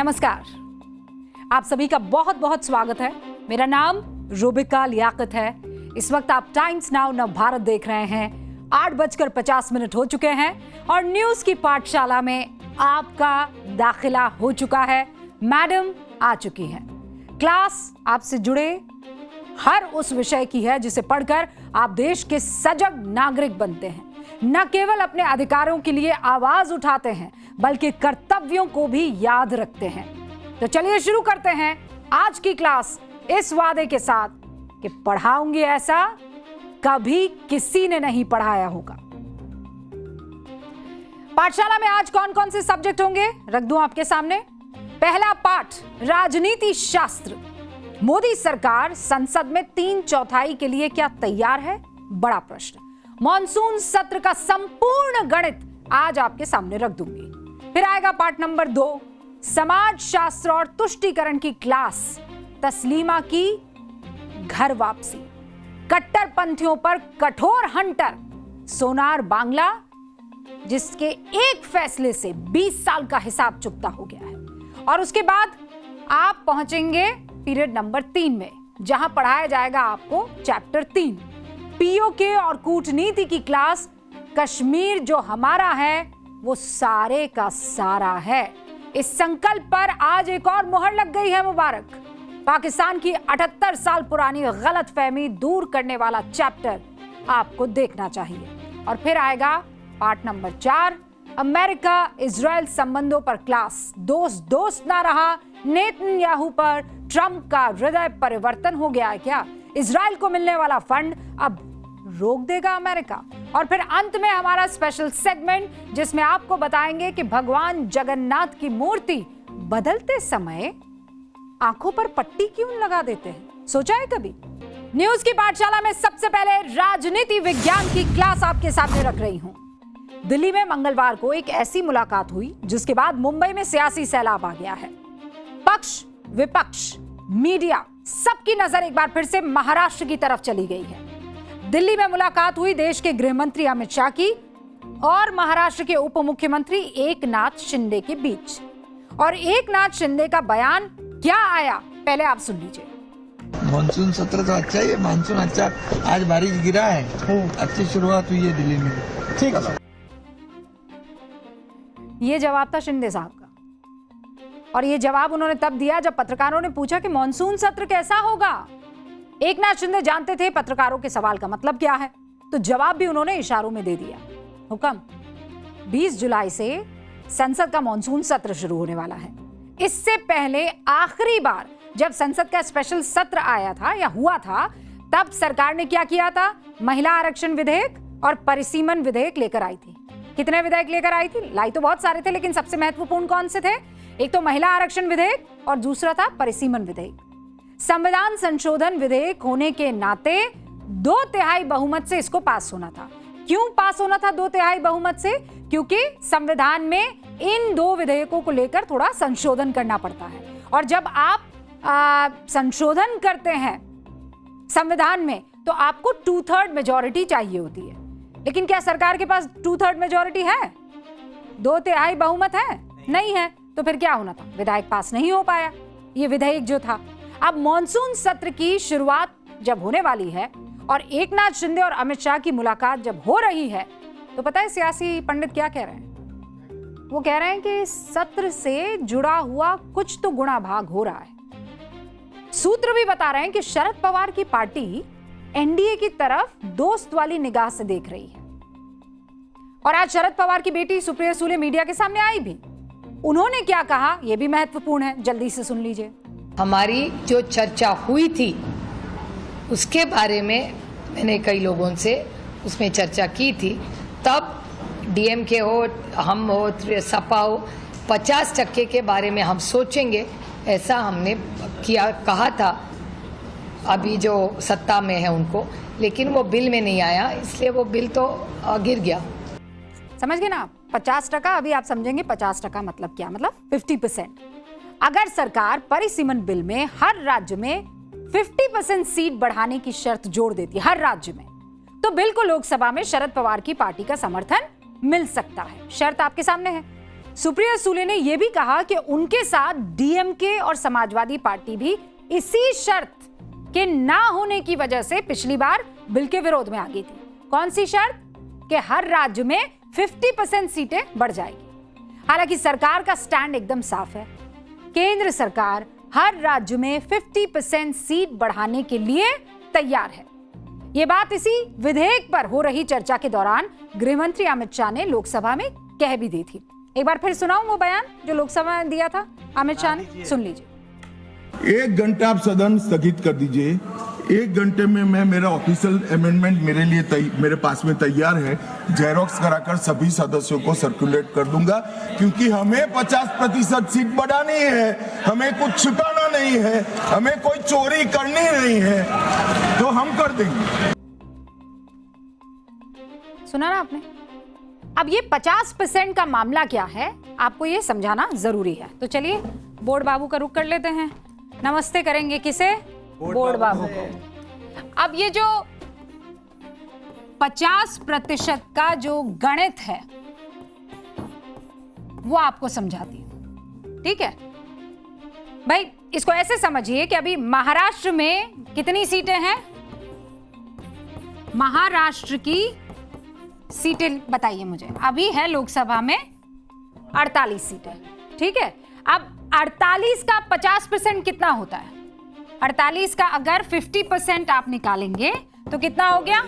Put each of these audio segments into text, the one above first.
नमस्कार, आप सभी का बहुत बहुत स्वागत है। मेरा नाम रुबिका लियाकत है। इस वक्त आप टाइम्स नाउ नव भारत देख रहे हैं। 8:50 हो चुके हैं और न्यूज की पाठशाला में आपका दाखिला हो चुका है। मैडम आ चुकी हैं। क्लास आपसे जुड़े हर उस विषय की है जिसे पढ़कर आप देश के सजग नागरिक बनते हैं। न केवल अपने अधिकारों के लिए आवाज उठाते हैं बल्कि कर्तव्यों को भी याद रखते हैं। तो चलिए शुरू करते हैं आज की क्लास इस वादे के साथ कि पढ़ाऊंगी ऐसा कभी किसी ने नहीं पढ़ाया होगा। पाठशाला में आज कौन कौन से सब्जेक्ट होंगे रख दूं आपके सामने। पहला पाठ राजनीति शास्त्र। मोदी सरकार संसद में 3/4 के लिए क्या तैयार है? बड़ा प्रश्न। मॉनसून सत्र का संपूर्ण गणित आज आपके सामने रख दूंगी। फिर आएगा पाठ नंबर 2 समाज शास्त्र और तुष्टीकरण की क्लास। तस्लीमा की घर वापसी। कट्टरपंथियों पर कठोर हंटर सोनार बांग्ला, जिसके एक फैसले से 20 साल का हिसाब चुकता हो गया है। और उसके बाद आप पहुंचेंगे पीरियड नंबर 3 में, जहां पढ़ाया जाएगा आपको चैप्टर 3 पीओके और कूटनीति की क्लास। कश्मीर जो हमारा है वो सारे का सारा है। इस संकल्प पर आज एक और मोहर लग गई है। मुबारक। पाकिस्तान की 78 साल पुरानी गलतफहमी दूर करने वाला चैप्टर आपको देखना चाहिए। और फिर आएगा पार्ट नंबर 4 अमेरिका इजराइल संबंधों पर क्लास। दोस्त दोस्त ना रहा, नेतन्याहू पर ट्रंप का हृदय परिवर्तन हो गया है क्या? इजराइल को मिलने वाला फंड अब रोक देगा अमेरिका। और फिर अंत में हमारा स्पेशल सेगमेंट जिसमें आपको बताएंगे कि भगवान जगन्नाथ की मूर्ति बदलते समय आंखों पर पट्टी क्यों लगा देते हैं? सोचा है कभी? न्यूज की पाठशाला में सबसे पहले राजनीति विज्ञान की क्लास आपके सामने रख रही हूं। दिल्ली में मंगलवार को एक ऐसी मुलाकात हुई जिसके बाद मुंबई में सियासी सैलाब आ गया है। पक्ष विपक्ष मीडिया सबकी नजर एक बार फिर से महाराष्ट्र की तरफ चली गई है। दिल्ली में मुलाकात हुई देश के गृह मंत्री अमित शाह की और महाराष्ट्र के उप मुख्यमंत्री एकनाथ शिंदे के बीच। और एकनाथ शिंदे का बयान क्या आया पहले आप सुन लीजिए। मानसून सत्र तो अच्छा ही है, मानसून अच्छा। आज बारिश गिरा है, अच्छी शुरुआत हुई है दिल्ली में। ठीक है। ये जवाब था शिंदे साहब का। और ये जवाब उन्होंने तब दिया जब पत्रकारों ने पूछा कि मानसून सत्र कैसा होगा। एकनाथ शिंदे जानते थे पत्रकारों के सवाल का मतलब क्या है, तो जवाब भी उन्होंने इशारों में दे दिया। हुक्म 20 जुलाई से संसद का मानसून सत्र शुरू होने वाला है। इससे पहले आखिरी बार जब संसद का स्पेशल सत्र आया था या हुआ था, तब सरकार ने क्या किया था? महिला आरक्षण विधेयक और परिसीमन विधेयक लेकर आई थी। कितने विधेयक लेकर आई थी? लाई तो बहुत सारे थे, लेकिन सबसे महत्वपूर्ण कौन से थे? एक तो महिला आरक्षण विधेयक और दूसरा था परिसीमन विधेयक। संविधान संशोधन विधेयक होने के नाते 2/3 बहुमत से इसको पास होना था। क्यों पास होना था 2/3 बहुमत से? क्योंकि संविधान में इन 2 विधेयकों को लेकर थोड़ा संशोधन करना पड़ता है। और जब आप संशोधन करते हैं संविधान में तो आपको 2/3 मेजॉरिटी चाहिए होती है। लेकिन क्या सरकार के पास 2/3 मेजॉरिटी है? 2/3 बहुमत है? नहीं है। तो फिर क्या होना था? विधेयक पास नहीं हो पाया, ये विधेयक जो था। अब मॉनसून सत्र की शुरुआत जब होने वाली है और एकनाथ शिंदे और अमित शाह की मुलाकात जब हो रही है, तो पता है सियासी पंडित क्या कह रहे हैं? वो कह रहे हैं कि सत्र से जुड़ा हुआ कुछ तो गुणा भाग हो रहा है। सूत्र भी बता रहे हैं कि शरद पवार की पार्टी एनडीए की तरफ दोस्त वाली निगाह से देख रही है। और आज शरद पवार की बेटी सुप्रिया सुले मीडिया के सामने आई भी। उन्होंने क्या कहा यह भी महत्वपूर्ण है, जल्दी से सुन लीजिए। हमारी जो चर्चा हुई थी उसके बारे में मैंने कई लोगों से उसमें चर्चा की थी। तब डीएमके हो, हम हो, सपा हो, 50% के बारे में हम सोचेंगे, ऐसा हमने कहा था अभी जो सत्ता में है उनको। लेकिन वो बिल में नहीं आया, इसलिए वो बिल तो गिर गया। समझ गए ना आप? 50%। अभी आप समझेंगे 50% मतलब क्या? मतलब 50%। अगर सरकार परिसीमन बिल में हर राज्य में 50% सीट बढ़ाने की शर्त जोड़ देती है हर राज्य में, तो बिल को लोकसभा में शरद पवार की पार्टी का समर्थन मिल सकता है। शर्त आपके सामने है। सुप्रिया सुले ने यह भी कहा कि उनके साथ डीएमके और समाजवादी पार्टी भी इसी शर्त के ना होने की वजह से पिछली बार बिल के विरोध में आ गई थी। कौन सी शर्त? कि हर राज्य में 50% सीटें बढ़ जाएगी। हालांकि सरकार का स्टैंड एकदम साफ है। केंद्र सरकार हर राज्य में 50% सीट बढ़ाने के लिए तैयार है। यह बात इसी विधेयक पर हो रही चर्चा के दौरान गृह मंत्री अमित शाह ने लोकसभा में कह भी दी थी। एक बार फिर सुनाऊं वो बयान जो लोकसभा में दिया था अमित शाह ने, सुन लीजिए। 1 घंटा आप सदन स्थगित कर दीजिए। 1 घंटे में मैं मेरा ऑफिशियल अमेंडमेंट मेरे पास में तैयार है, जेरोक्स कराकर सभी सदस्यों को सर्कुलेट कर दूंगा, क्योंकि हमें 50% सीट बढ़ानी है, हमें कुछ छुपाना नहीं है, हमें कोई चोरी करनी नहीं है, तो हम कर देंगे। सुना ना आपने? अब ये 50% का मामला क्या है आपको ये समझाना जरूरी है। तो चलिए बोर्ड बाबू का रुख कर लेते हैं। नमस्ते करेंगे किसे? बोर्ड बाबू को। अब ये जो 50% का जो गणित है वो आपको समझाती है, ठीक है भाई। इसको ऐसे समझिए कि अभी महाराष्ट्र में कितनी सीटें हैं? महाराष्ट्र की सीटें बताइए मुझे। अभी है लोकसभा में 48 सीटें, ठीक है। अब 48 का 50% कितना होता है? 48 का अगर 50% आप निकालेंगे तो कितना हो गया?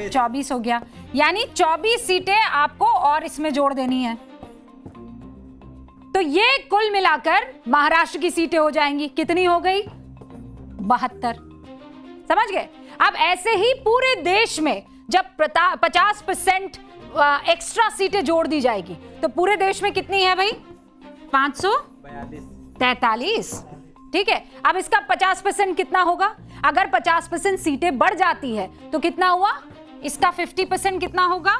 24 हो गया। यानी 24 सीटें आपको और इसमें जोड़ देनी है। तो ये कुल मिलाकर महाराष्ट्र की सीटें हो जाएंगी। कितनी हो गई? 72। समझ गए? अब ऐसे ही पूरे देश में जब 50% एक्स्ट्रा सीटें जोड़ दी जाएगी तो पूरे देश में कितनी है भाई? 543, ठीक है। अब इसका 50% कितना होगा? अगर 50% सीटें बढ़ जाती है तो कितना हुआ? इसका 50% कितना होगा?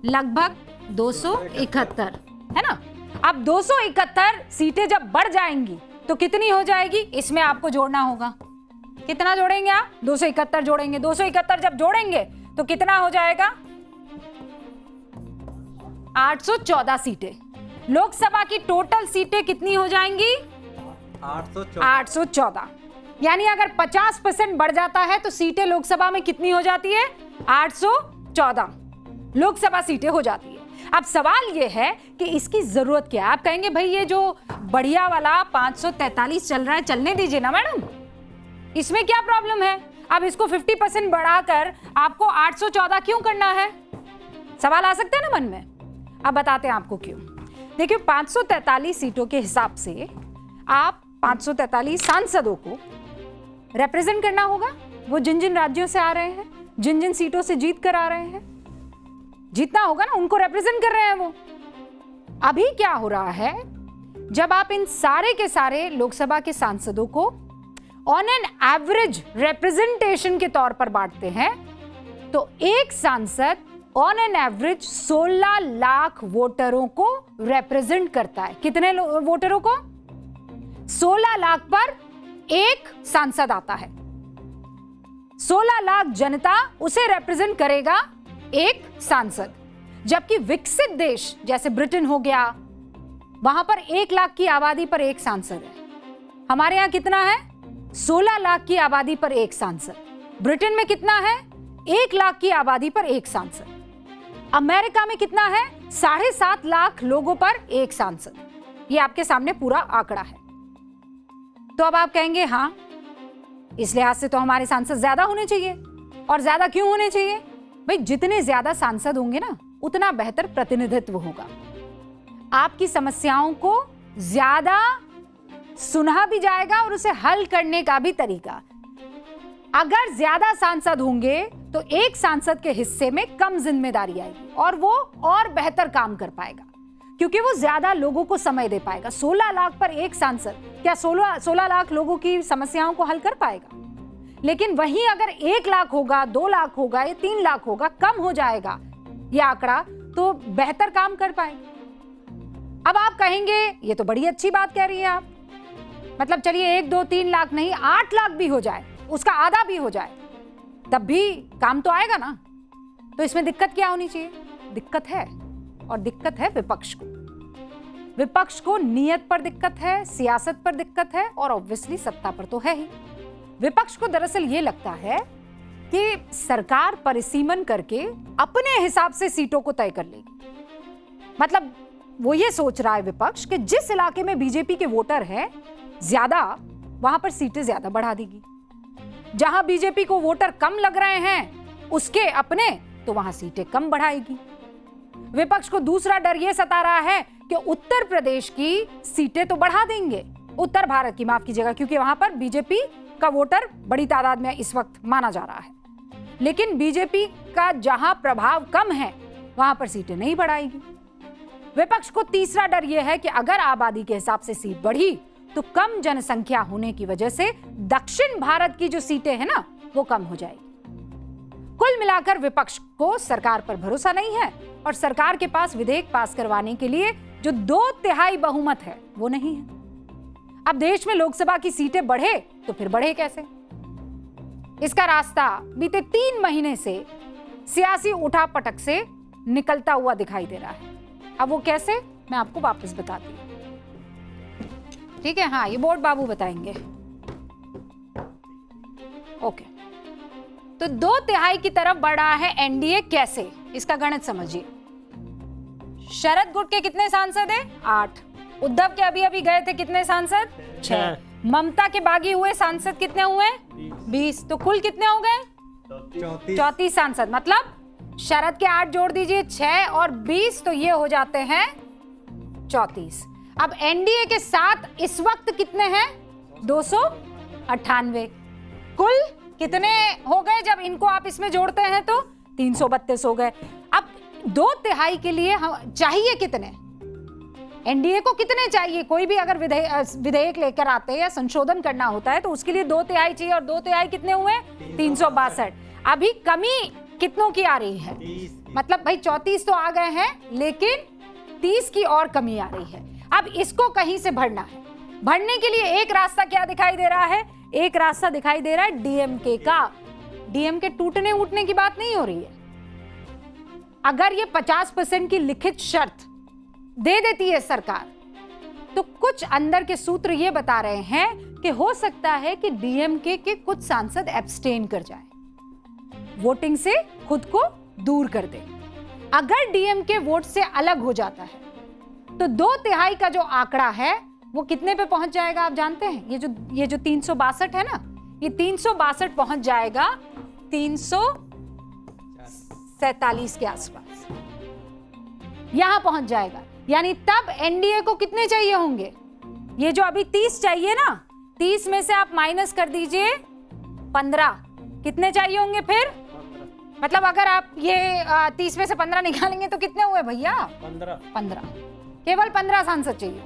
लगभग 271, है ना। अब 271 सीटें जब बढ़ जाएंगी तो कितनी हो जाएगी? इसमें आपको जोड़ना होगा। कितना जोड़ेंगे आप? 271 जोड़ेंगे। 271 जब जोड़ेंगे तो कितना हो जाएगा? 814 सीटें। लोकसभा की टोटल सीटें कितनी हो जाएंगी? 814। यानी अगर 50% बढ़ जाता है तो सीटें लोकसभा में कितनी हो जाती है? 814 लोकसभा सीटें हो जाती है। अब सवाल यह है कि इसकी जरूरत क्या है? आप कहेंगे भाई ये जो बढ़िया वाला 543 चल रहा है, चलने दीजिए ना मैडम, इसमें क्या प्रॉब्लम है? अब इसको 50% बढ़ाकर आपको 814 क्यों करना है? सवाल आ सकते हैं ना मन में। अब बताते हैं आपको क्यों। देखिए 543 सीटों के हिसाब से आप 543 सांसदों को रिप्रेजेंट करना होगा। वो जिन जिन राज्यों से आ रहे हैं, जिन जिन सीटों से जीत कर आ रहे हैं, जीतना होगा ना, उनको रिप्रेजेंट कर रहे हैं वो। अभी क्या हो रहा है, जब आप इन सारे के सारे लोकसभा के सांसदों को ऑन एन एवरेज रिप्रेजेंटेशन के तौर पर बांटते हैं तो एक सांसद ऑन एन एवरेज 16 लाख वोटरों को रिप्रेजेंट करता है। कितने वोटरों को? 16 लाख पर एक सांसद आता है। 16 लाख जनता उसे रिप्रेजेंट करेगा एक सांसद। जबकि विकसित देश जैसे ब्रिटेन हो गया, वहां पर 1 लाख की आबादी पर एक सांसद है। हमारे यहां कितना है? 16 लाख की आबादी पर एक सांसद। ब्रिटेन में कितना है? 1 लाख की आबादी पर एक सांसद। अमेरिका में कितना है? 7.5 लाख लोगों पर एक सांसद। ये आपके सामने पूरा आंकड़ा है। तो अब आप कहेंगे हाँ, इस लिहाज से तो हमारे सांसद ज्यादा होने चाहिए। और ज्यादा क्यों होने चाहिए? भाई जितने ज्यादा सांसद होंगे ना, उतना बेहतर प्रतिनिधित्व होगा। आपकी समस्याओं को ज्यादा सुना भी जाएगा और उसे हल करने का भी तरीका। अगर ज्यादा सांसद होंगे तो एक सांसद के हिस्से में कम जिम्मेदारी आएगी और वो और बेहतर काम कर पाएगा, क्योंकि वो ज्यादा लोगों को समय दे पाएगा। 16 लाख पर एक सांसद क्या 16 लाख लोगों की समस्याओं को हल कर पाएगा? लेकिन वहीं अगर 1 लाख होगा, 2 लाख होगा या 3 लाख होगा, कम हो जाएगा ये आंकड़ा, तो बेहतर काम कर पाएगा। अब आप कहेंगे ये तो बड़ी अच्छी बात कह रही है आप, मतलब चलिए 1, 2, 3 लाख नहीं, 8 लाख भी हो जाए, उसका आधा भी हो जाए, तब भी काम तो आएगा ना। तो इसमें दिक्कत क्या होनी चाहिए? दिक्कत है, और दिक्कत है विपक्ष को। विपक्ष को नीयत पर दिक्कत है, सियासत पर दिक्कत है और ऑब्वियसली सत्ता पर तो है ही। विपक्ष को दरअसल ये लगता है कि सरकार परिसीमन करके अपने हिसाब से सीटों को तय कर लेगी। मतलब वो ये सोच रहा है विपक्ष कि जिस इलाके में बीजेपी के वोटर हैं ज्यादा, वहां पर सीटें ज्यादा बढ़ा देगी। जहां बीजेपी को वोटर कम लग रहे हैं उसके अपने, तो वहां सीटें कम बढ़ाएगी। विपक्ष को दूसरा डर यह सता रहा है कि उत्तर प्रदेश की सीटें तो बढ़ा देंगे, उत्तर भारत की, माफ कीजिएगा, क्योंकि वहां पर बीजेपी का वोटर बड़ी तादाद में इस वक्त माना जा रहा है, लेकिन बीजेपी का जहां प्रभाव कम है वहां पर सीटें नहीं बढ़ाएगी। विपक्ष को तीसरा डर यह है कि अगर आबादी के हिसाब से सीट बढ़ी तो कम जनसंख्या होने की वजह से दक्षिण भारत की जो सीटें हैं ना, वो कम हो जाएगी। कुल मिलाकर विपक्ष को सरकार पर भरोसा नहीं है और सरकार के पास विधेयक पास करवाने के लिए जो 2/3 बहुमत है वो नहीं है। अब देश में लोकसभा की सीटें बढ़े तो फिर बढ़े कैसे? इसका रास्ता बीते 3 महीने से सियासी उठापटक से निकलता हुआ दिखाई दे रहा है। अब वो कैसे, मैं आपको वापस बताती हूँ, ठीक है? हाँ, ये बोर्ड बाबू बताएंगे। ओके, तो 2/3 की तरफ बढ़ा है एनडीए। कैसे? इसका गणित समझिए। शरद गुट के कितने सांसद हैं? 8। उद्धव के अभी अभी गए थे कितने सांसद? 6। ममता के बागी हुए सांसद कितने हुए? 20। तो कुल कितने हो गए? 34 सांसद। मतलब शरद के 8 जोड़ दीजिए, 6 और 20, तो ये हो जाते हैं 34। अब एनडीए के साथ इस वक्त कितने हैं? 298। कुल कितने हो गए जब इनको आप इसमें जोड़ते हैं? तो 332 हो गए। अब 2/3 के लिए चाहिए कितने? एनडीए को कितने चाहिए? कोई भी अगर विधेयक लेकर आते हैं या संशोधन करना होता है तो उसके लिए 2/3 चाहिए, और 2/3 कितने हुए? 362। अभी कमी कितनों की आ रही है? मतलब भाई 34 तो आ गए हैं, लेकिन 30 की और कमी आ रही है। अब इसको कहीं से भरना है। भरने के लिए एक रास्ता क्या दिखाई दे रहा है? एक रास्ता दिखाई दे रहा है डीएमके का। डीएमके टूटने उठने की बात नहीं हो रही है। अगर ये 50% की लिखित शर्त दे देती है सरकार, तो कुछ अंदर के सूत्र ये बता रहे हैं कि हो सकता है कि डीएमके के कुछ सांसद एब्सटेन कर जाएं, वोटिंग से खुद को दूर कर दे। अगर डीएमके वोट से अलग हो जाता है तो 2/3 का जो आंकड़ा है वो कितने पे पहुंच जाएगा आप जानते हैं? ये जो 362 है ना, ये 362 पहुंच जाएगा 347 के आसपास, यहां पहुंच जाएगा। यानी तब एनडीए को कितने चाहिए होंगे? ये जो अभी 30 चाहिए ना, 30 में से आप माइनस कर दीजिए 15, कितने चाहिए होंगे फिर? मतलब अगर आप ये 30 में से 15 निकालेंगे तो कितने हुए भैया? 15। केवल 15 सांसद चाहिए,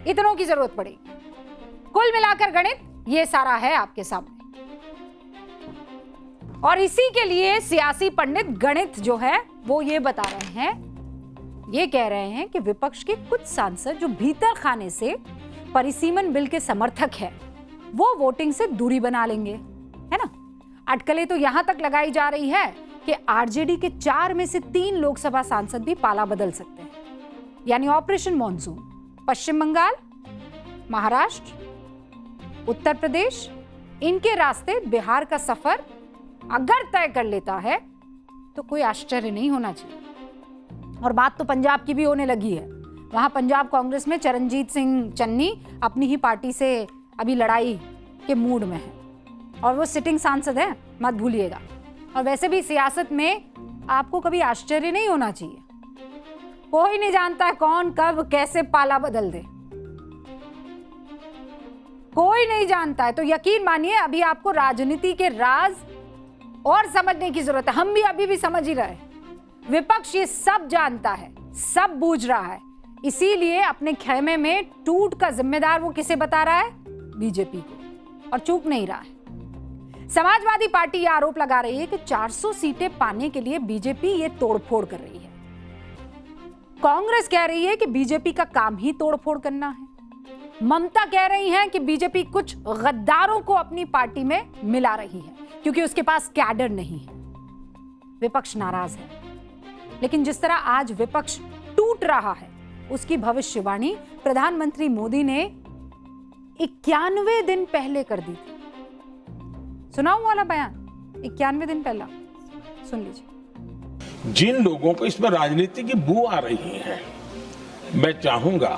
इतनों की जरूरत पड़ेगी। कुल मिलाकर गणित ये सारा है आपके सामने, और इसी के लिए सियासी पंडित गणित जो है वो ये बता रहे हैं, ये कह रहे हैं कि विपक्ष के कुछ सांसद जो भीतर खाने से परिसीमन बिल के समर्थक हैं, वो वोटिंग से दूरी बना लेंगे, है ना? अटकलें तो यहां तक लगाई जा रही है कि आरजेडी के 4 में से 3 लोकसभा सांसद भी पाला बदल सकते हैं। यानी ऑपरेशन मॉनसून पश्चिम बंगाल, महाराष्ट्र, उत्तर प्रदेश, इनके रास्ते बिहार का सफर अगर तय कर लेता है तो कोई आश्चर्य नहीं होना चाहिए। और बात तो पंजाब की भी होने लगी है। वहां पंजाब कांग्रेस में चरणजीत सिंह चन्नी अपनी ही पार्टी से अभी लड़ाई के मूड में है, और वो सिटिंग सांसद है, मत भूलिएगा। और वैसे भी सियासत में आपको कभी आश्चर्य नहीं होना चाहिए, कोई नहीं जानता है कौन कब कैसे पाला बदल दे, कोई नहीं जानता है। तो यकीन मानिए अभी आपको राजनीति के राज और समझने की जरूरत है। हम भी अभी भी समझ ही रहे हैं। विपक्ष ये सब जानता है, सब बूझ रहा है, इसीलिए अपने खेमे में टूट का जिम्मेदार वो किसे बता रहा है? बीजेपी को, और चूक नहीं रहा है। समाजवादी पार्टी यह आरोप लगा रही है कि 400 सीटें पाने के लिए बीजेपी ये तोड़फोड़ कर रही है। कांग्रेस कह रही है कि बीजेपी का काम ही तोड़फोड़ करना है। ममता कह रही हैं कि बीजेपी कुछ गद्दारों को अपनी पार्टी में मिला रही है क्योंकि उसके पास कैडर नहीं है। विपक्ष नाराज है, लेकिन जिस तरह आज विपक्ष टूट रहा है उसकी भविष्यवाणी प्रधानमंत्री मोदी ने 91 दिन पहले कर दी थी। सुनाऊं वाला बयान 91 दिन पहला, सुन लीजिए। जिन लोगों को इसमें राजनीति की बू आ रही है, मैं चाहूंगा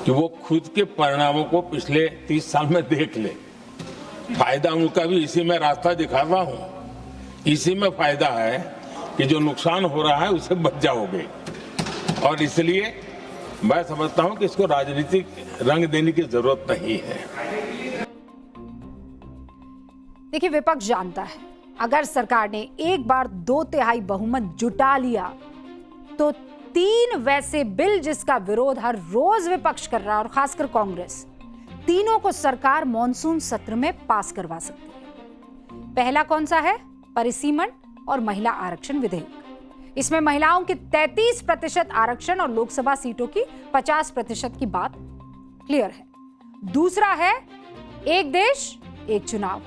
कि वो खुद के परिणामों को पिछले 30 साल में देख ले। फायदा उनका भी इसी में रास्ता दिखा रहा हूं। इसी में फायदा है कि जो नुकसान हो रहा है उसे बच जाओगे। और इसलिए मैं समझता हूं कि इसको राजनीतिक रंग देने की जरूरत नहीं है। देखिए, विपक्ष जानता है अगर सरकार ने एक बार 2/3 बहुमत जुटा लिया तो 3 वैसे बिल जिसका विरोध हर रोज विपक्ष कर रहा है, और खासकर कांग्रेस, तीनों को सरकार मॉनसून सत्र में पास करवा सकती है। पहला कौन सा है? परिसीमन और महिला आरक्षण विधेयक। इसमें महिलाओं के 33% आरक्षण और लोकसभा सीटों की 50% की बात क्लियर है। दूसरा है एक देश एक चुनाव।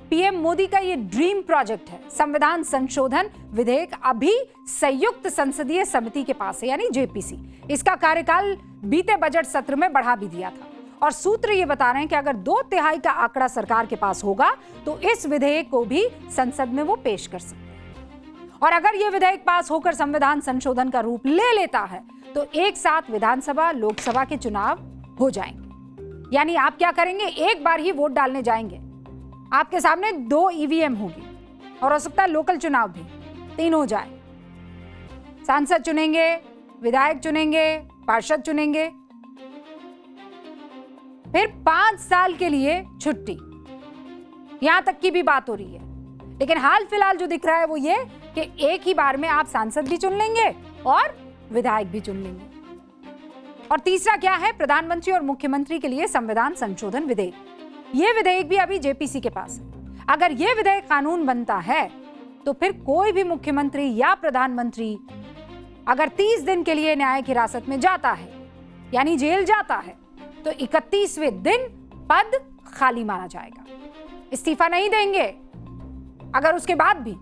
पीएम मोदी का ये ड्रीम प्रोजेक्ट है। संविधान संशोधन विधेयक अभी संयुक्त संसदीय समिति के पास है, यानी जेपीसी। इसका कार्यकाल बीते बजट सत्र में बढ़ा भी दिया था, और सूत्र ये बता रहे हैं कि अगर 2/3 का आंकड़ा सरकार के पास होगा तो इस विधेयक को भी संसद में वो पेश कर सकते हैं। और अगर ये विधेयक पास होकर संविधान संशोधन का रूप ले लेता है तो एक साथ विधानसभा लोकसभा के चुनाव हो जाएंगे। यानी आप क्या करेंगे? एक बार ही वोट डालने जाएंगे, आपके सामने 2 ईवीएम होगी, और हो सकता है लोकल चुनाव भी 3 हो जाए। सांसद चुनेंगे, विधायक चुनेंगे, पार्षद चुनेंगे, फिर 5 साल के लिए छुट्टी, यहां तक की भी बात हो रही है। लेकिन हाल फिलहाल जो दिख रहा है वो ये कि एक ही बार में आप सांसद भी चुन लेंगे और विधायक भी चुन लेंगे। और तीसरा क्या है? प्रधानमंत्री और मुख्यमंत्री के लिए संविधान संशोधन विधेयक। यह विधेयक भी अभी जेपीसी के पास है। अगर यह विधेयक कानून बनता है तो फिर कोई भी मुख्यमंत्री या प्रधानमंत्री अगर 30 दिन के लिए न्यायिक हिरासत में जाता है, यानी जेल जाता है, तो 31वें दिन पद खाली माना जाएगा। इस्तीफा नहीं देंगे अगर उसके बाद भी,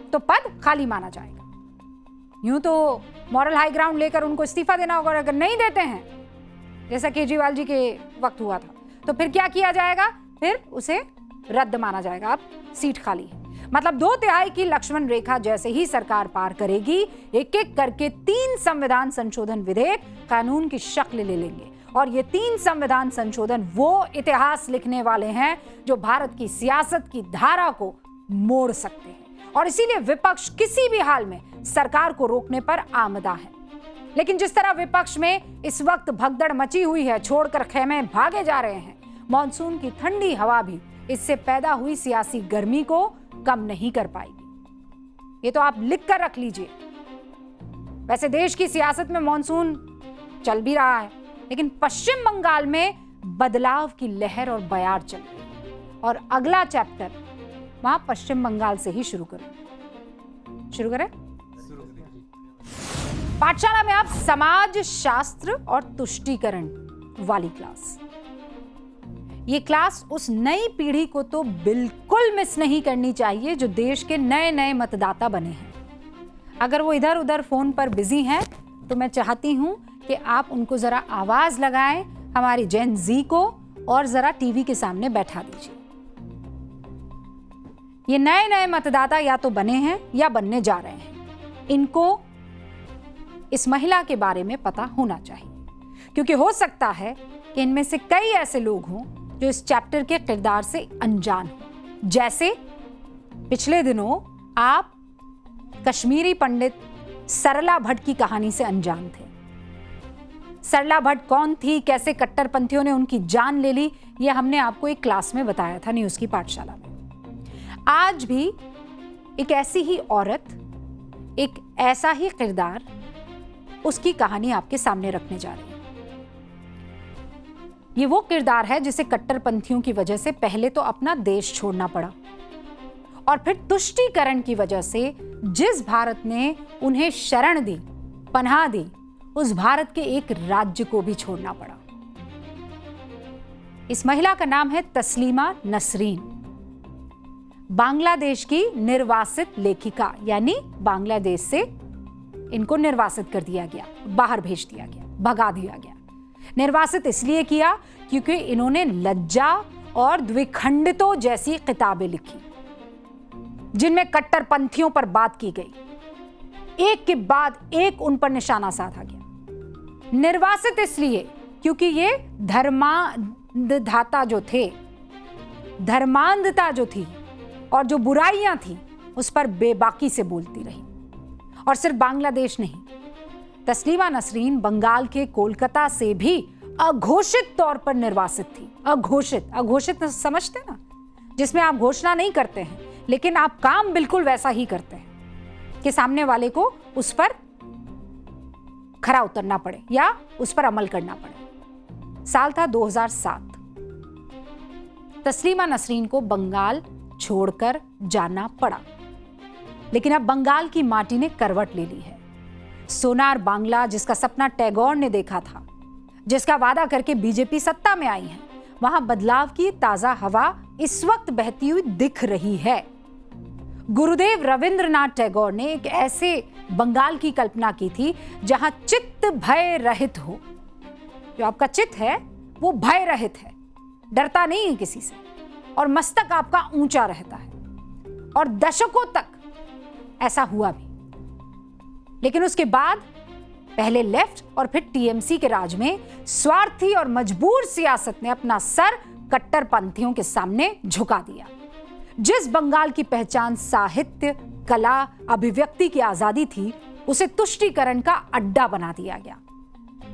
तो पद खाली माना जाएगा। यूं तो मॉरल हाई ग्राउंड लेकर उनको इस्तीफा देना होगा, और अगर नहीं देते हैं, जैसा केजरीवाल जी के वक्त हुआ था, तो फिर क्या किया जाएगा? फिर उसे रद्द माना जाएगा। अब सीट खाली है। मतलब 2/3 की लक्ष्मण रेखा जैसे ही सरकार पार करेगी, एक एक करके 3 संविधान संशोधन विधेयक कानून की शक्ल ले लेंगे। और ये 3 संविधान संशोधन वो इतिहास लिखने वाले हैं जो भारत की सियासत की धारा को मोड़ सकते हैं। और इसीलिए विपक्ष किसी भी हाल में सरकार को रोकने पर आमदा है। लेकिन जिस तरह विपक्ष में इस वक्त भगदड़ मची हुई है, छोड़कर खेमे भागे जा रहे हैं, मॉनसून की ठंडी हवा भी इससे पैदा हुई सियासी गर्मी को कम नहीं कर पाएगी। ये तो आप लिख कर रख लीजिए। वैसे देश की सियासत में मॉनसून चल भी रहा है, लेकिन पश्चिम बंगाल में बदलाव की लहर और बयार चल रही है। और अगला चैप्टर वहां पश्चिम बंगाल से ही शुरू करें। पाठशाला में आप समाज शास्त्र और तुष्टीकरण वाली क्लास। ये क्लास उस नई पीढ़ी को तो बिल्कुल मिस नहीं करनी चाहिए जो देश के नए नए मतदाता बने हैं। अगर वो इधर उधर फोन पर बिजी हैं तो मैं चाहती हूं कि आप उनको जरा आवाज लगाएं, हमारी जेन जी को, और जरा टीवी के सामने बैठा दीजिए। ये नए नए मतदाता या तो बने हैं या बनने जा रहे हैं। इनको इस महिला के बारे में पता होना चाहिए, क्योंकि हो सकता है कि इनमें से कई ऐसे लोग हों जो इस चैप्टर के किरदार से अनजान हो। जैसे पिछले दिनों आप कश्मीरी पंडित सरला भट्ट की कहानी से अनजान थे। सरला भट्ट कौन थी, कैसे कट्टरपंथियों ने उनकी जान ले ली, यह हमने आपको एक क्लास में बताया था न्यूज़ की पाठशाला में। आज भी एक ऐसी ही औरत, एक ऐसा ही किरदार, उसकी कहानी आपके सामने रखने जा रही है। ये वो किरदार है जिसे कट्टरपंथियों की वजह से पहले तो अपना देश छोड़ना पड़ा, और फिर तुष्टीकरण की वजह से जिस भारत ने उन्हें शरण दी, पनाह दी, उस भारत के एक राज्य को भी छोड़ना पड़ा। इस महिला का नाम है तस्लीमा नसरीन, बांग्लादेश की निर्वासित लेखिका, यानी बांग्लादेश से इनको निर्वासित कर दिया गया, बाहर भेज दिया गया, भगा दिया गया। निर्वासित इसलिए किया क्योंकि इन्होंने लज्जा और द्विखंडितों जैसी किताबें लिखी जिनमें कट्टरपंथियों पर बात की गई। एक के बाद एक उन पर निशाना साधा गया। निर्वासित इसलिए क्योंकि ये धर्मांधता जो थे, धर्मांधता जो थी और जो बुराइयां थी उस पर बेबाकी से बोलती रही। और सिर्फ बांग्लादेश नहीं, तस्लीमा नसरीन बंगाल के कोलकाता से भी अघोषित तौर पर निर्वासित थी। अघोषित समझते ना, जिसमें आप घोषणा नहीं करते हैं लेकिन आप काम बिल्कुल वैसा ही करते हैं कि सामने वाले को उस पर खरा उतरना पड़े या उस पर अमल करना पड़े। साल था 2007। तस्लीमा नसरीन को बंगाल छोड़कर जाना पड़ा, लेकिन अब बंगाल की माटी ने करवट ले ली है। सोनार बांग्ला जिसका सपना टैगोर ने देखा था, जिसका वादा करके बीजेपी सत्ता में आई है, वहां बदलाव की ताजा हवा इस वक्त बहती हुई दिख रही है। गुरुदेव रविंद्रनाथ टैगोर ने एक ऐसे बंगाल की कल्पना की थी जहां चित्त भय रहित हो। जो आपका चित्त है वो भय रहित है, डरता नहीं है किसी से, और मस्तक आपका ऊंचा रहता है। और दशकों तक ऐसा हुआ भी। लेकिन उसके बाद पहले लेफ्ट और फिर टीएमसी के राज में स्वार्थी और मजबूर सियासत ने अपना सर कट्टरपंथियों के सामने झुका दिया। जिस बंगाल की पहचान साहित्य, कला, अभिव्यक्ति की आजादी थी, उसे तुष्टीकरण का अड्डा बना दिया गया।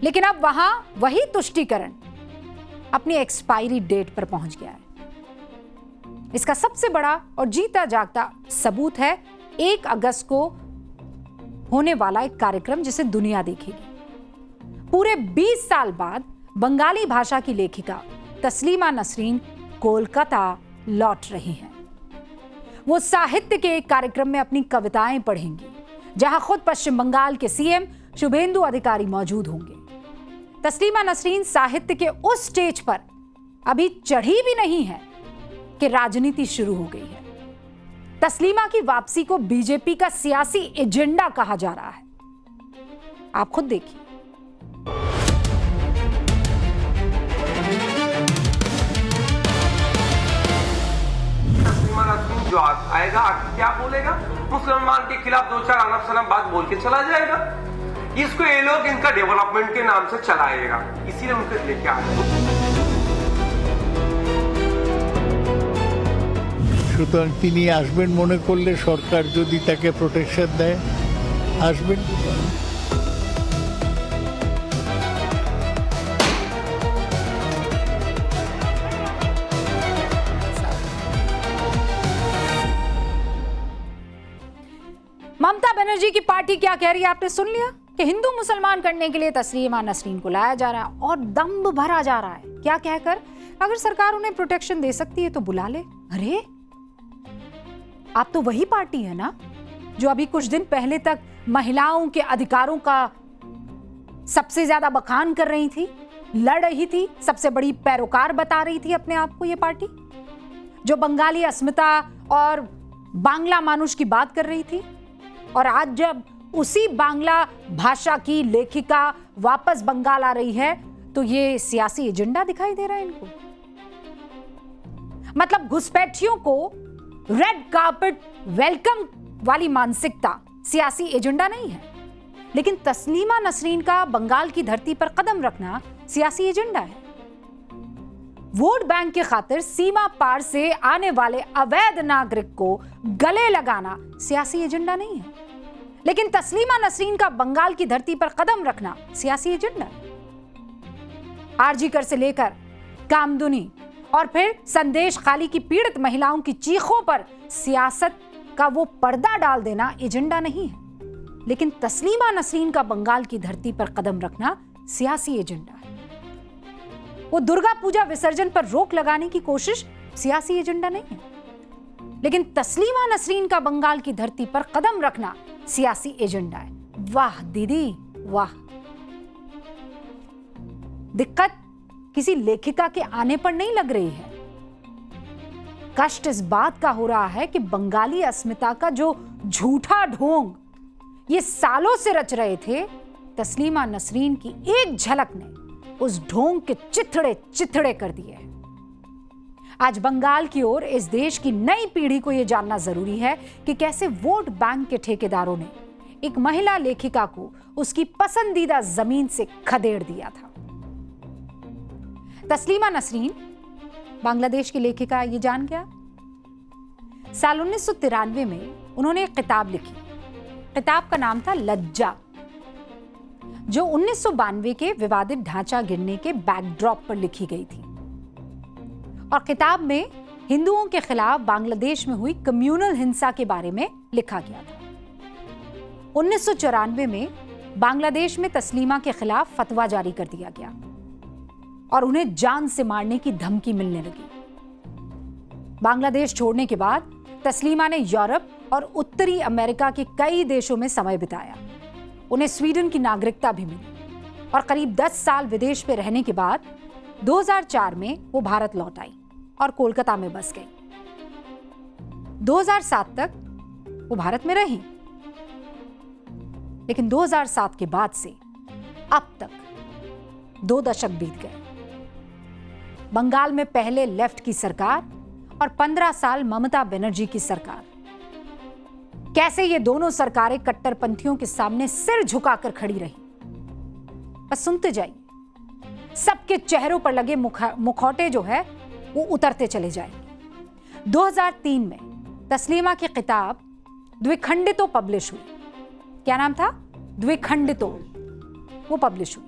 लेकिन अब वहां वही तुष्टीकरण अपनी एक्सपायरी डेट पर पहुंच गया है। इसका सबसे बड़ा और जीता जागता सबूत है 1 अगस्त को होने वाला एक कार्यक्रम जिसे दुनिया देखेगी। पूरे 20 साल बाद बंगाली भाषा की लेखिका तस्लीमा नसरीन कोलकाता लौट रही हैं। वो साहित्य के एक कार्यक्रम में अपनी कविताएं पढ़ेंगी, जहां खुद पश्चिम बंगाल के सीएम शुभेंदु अधिकारी मौजूद होंगे। तस्लीमा नसरीन साहित्य के उस स्टेज पर अभी चढ़ी भी नहीं है कि राजनीति शुरू हो गई है। तस्लीमा की वापसी को बीजेपी का सियासी एजेंडा कहा जा रहा है। आप खुद देखिए। तस्लीमा नसरीन जो आएगा आके क्या बोलेगा? मुसलमान के खिलाफ 2-4 आना सलाम बात बोल के चला जाएगा। इसको ये लोग इनका डेवलपमेंट के नाम से चलाएगा, इसीलिए उनको लेके आए। সুতরাং তিনি আসবেন মনে করলে সরকার যদি তাকে প্রোটেকশন দেয় আসবেন। ममता बनर्जी की पार्टी क्या कह रही है आपने सुन लिया कि हिंदू मुसलमान करने के लिए तस्लीमा नसरीन को लाया जा रहा है और दम्भ भरा जा रहा है। क्या कहकर? अगर सरकार उन्हें प्रोटेक्शन दे सकती है तो बुला ले। अरे आप तो वही पार्टी है ना जो अभी कुछ दिन पहले तक महिलाओं के अधिकारों का सबसे ज्यादा बखान कर रही थी, लड़ रही थी, सबसे बड़ी पैरोकार बता रही थी अपने आप को। ये पार्टी जो बंगाली अस्मिता और बांग्ला मानुष की बात कर रही थी, और आज जब उसी बांग्ला भाषा की लेखिका वापस बंगाल आ रही है तो ये सियासी एजेंडा दिखाई दे रहा है इनको। मतलब घुसपैठियों को रेड कार्पेट वेलकम वाली मानसिकता सियासी एजेंडा नहीं है, लेकिन तस्लीमा नसरीन का बंगाल की धरती पर कदम रखना सियासी एजेंडा है। वोट बैंक की खातिर सीमा पार से आने वाले अवैध नागरिक को गले लगाना सियासी एजेंडा नहीं है, लेकिन तस्लीमा नसरीन का बंगाल की धरती पर कदम रखना सियासी एजेंडा है। आरजीकर से लेकर कामदुनी और फिर संदेश खाली की पीड़ित महिलाओं की चीखों पर सियासत का वो पर्दा डाल देना एजेंडा नहीं है, लेकिन तस्लीमा नसरीन का बंगाल की धरती पर कदम रखना सियासी एजेंडा है। वो दुर्गा पूजा विसर्जन पर रोक लगाने की कोशिश सियासी एजेंडा नहीं है, लेकिन तस्लीमा नसरीन का बंगाल की धरती पर कदम रखना सियासी एजेंडा है। वाह दीदी वाह। दिक्कत किसी लेखिका के आने पर नहीं लग रही है, कष्ट इस बात का हो रहा है कि बंगाली अस्मिता का जो झूठा ढोंग ये सालों से रच रहे थे, तस्लीमा नसरीन की एक झलक ने उस ढोंग के चिथड़े चिथड़े कर दिए हैं। आज बंगाल की ओर इस देश की नई पीढ़ी को यह जानना जरूरी है कि कैसे वोट बैंक के ठेकेदारों ने एक महिला लेखिका को उसकी पसंदीदा जमीन से खदेड़ दिया था। तस्लीमा नसरीन बांग्लादेश की लेखिका, ये जान गया। साल 1993 में उन्होंने एक किताब लिखी। किताब का नाम था लज्जा, जो 1992 के विवादित ढांचा गिरने के बैकड्रॉप पर लिखी गई थी। और किताब में हिंदुओं के खिलाफ बांग्लादेश में हुई कम्युनल हिंसा के बारे में लिखा गया था। 1994 में बांग्लादेश में तस्लीमा के खिलाफ फतवा जारी कर दिया गया और उन्हें जान से मारने की धमकी मिलने लगी। बांग्लादेश छोड़ने के बाद तस्लीमा ने यूरोप और उत्तरी अमेरिका के कई देशों में समय बिताया। उन्हें स्वीडन की नागरिकता भी मिली और करीब 10 साल विदेश में रहने के बाद 2004 में वो भारत लौट आई और कोलकाता में बस गई। 2007 तक वो भारत में रही, लेकिन 2007 के बाद से अब तक 2 दशक बीत गए। बंगाल में पहले लेफ्ट की सरकार और 15 साल ममता बनर्जी की सरकार। कैसे ये दोनों सरकारें कट्टरपंथियों के सामने सिर झुकाकर खड़ी रही। बस सुनते जाइए, सबके चेहरों पर लगे मुखौटे जो है वो उतरते चले जाएंगे। 2003 में तस्लीमा की किताब द्विखंडितो पब्लिश हुई। क्या नाम था? द्विखंडितो। वो पब्लिश हुई,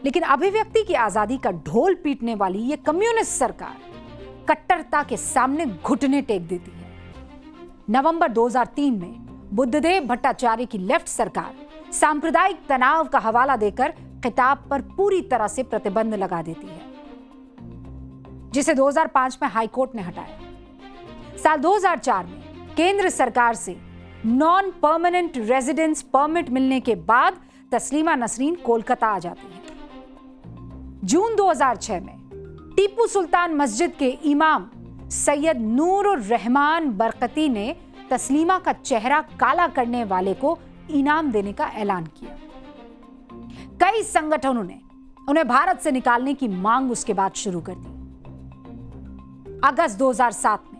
लेकिन अभिव्यक्ति की आजादी का ढोल पीटने वाली ये कम्युनिस्ट सरकार कट्टरता के सामने घुटने टेक देती है। नवंबर 2003 में बुद्धदेव भट्टाचार्य की लेफ्ट सरकार सांप्रदायिक तनाव का हवाला देकर किताब पर पूरी तरह से प्रतिबंध लगा देती है, जिसे 2005 में हाईकोर्ट ने हटाया। साल 2004 में केंद्र सरकार से नॉन परमानेंट रेजिडेंस परमिट मिलने के बाद तस्लीमा नसरीन कोलकाता आ जाती है। जून 2006 में टीपू सुल्तान मस्जिद के इमाम सैयद नूरुर रहमान बरकती ने तस्लीमा का चेहरा काला करने वाले को इनाम देने का ऐलान किया। कई संगठनों ने उन्हें भारत से निकालने की मांग उसके बाद शुरू कर दी। अगस्त 2007 में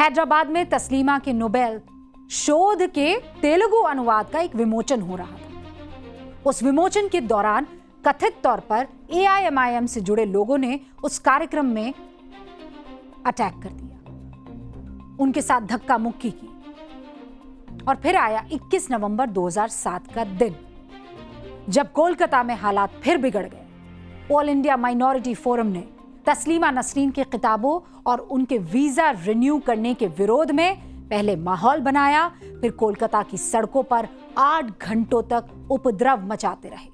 हैदराबाद में तस्लीमा के नोबेल शोध के तेलुगु अनुवाद का एक विमोचन हो रहा था। उस विमोचन के दौरान कथित तौर पर AIMIM से जुड़े लोगों ने उस कार्यक्रम में अटैक कर दिया, उनके साथ धक्का मुक्की की। और फिर आया 21 नवंबर 2007 का दिन, जब कोलकाता में हालात फिर बिगड़ गए। ऑल इंडिया माइनॉरिटी फोरम ने तस्लीमा नसरीन की किताबों और उनके वीजा रिन्यू करने के विरोध में पहले माहौल बनाया, फिर कोलकाता की सड़कों पर 8 घंटों तक उपद्रव मचाते रहे।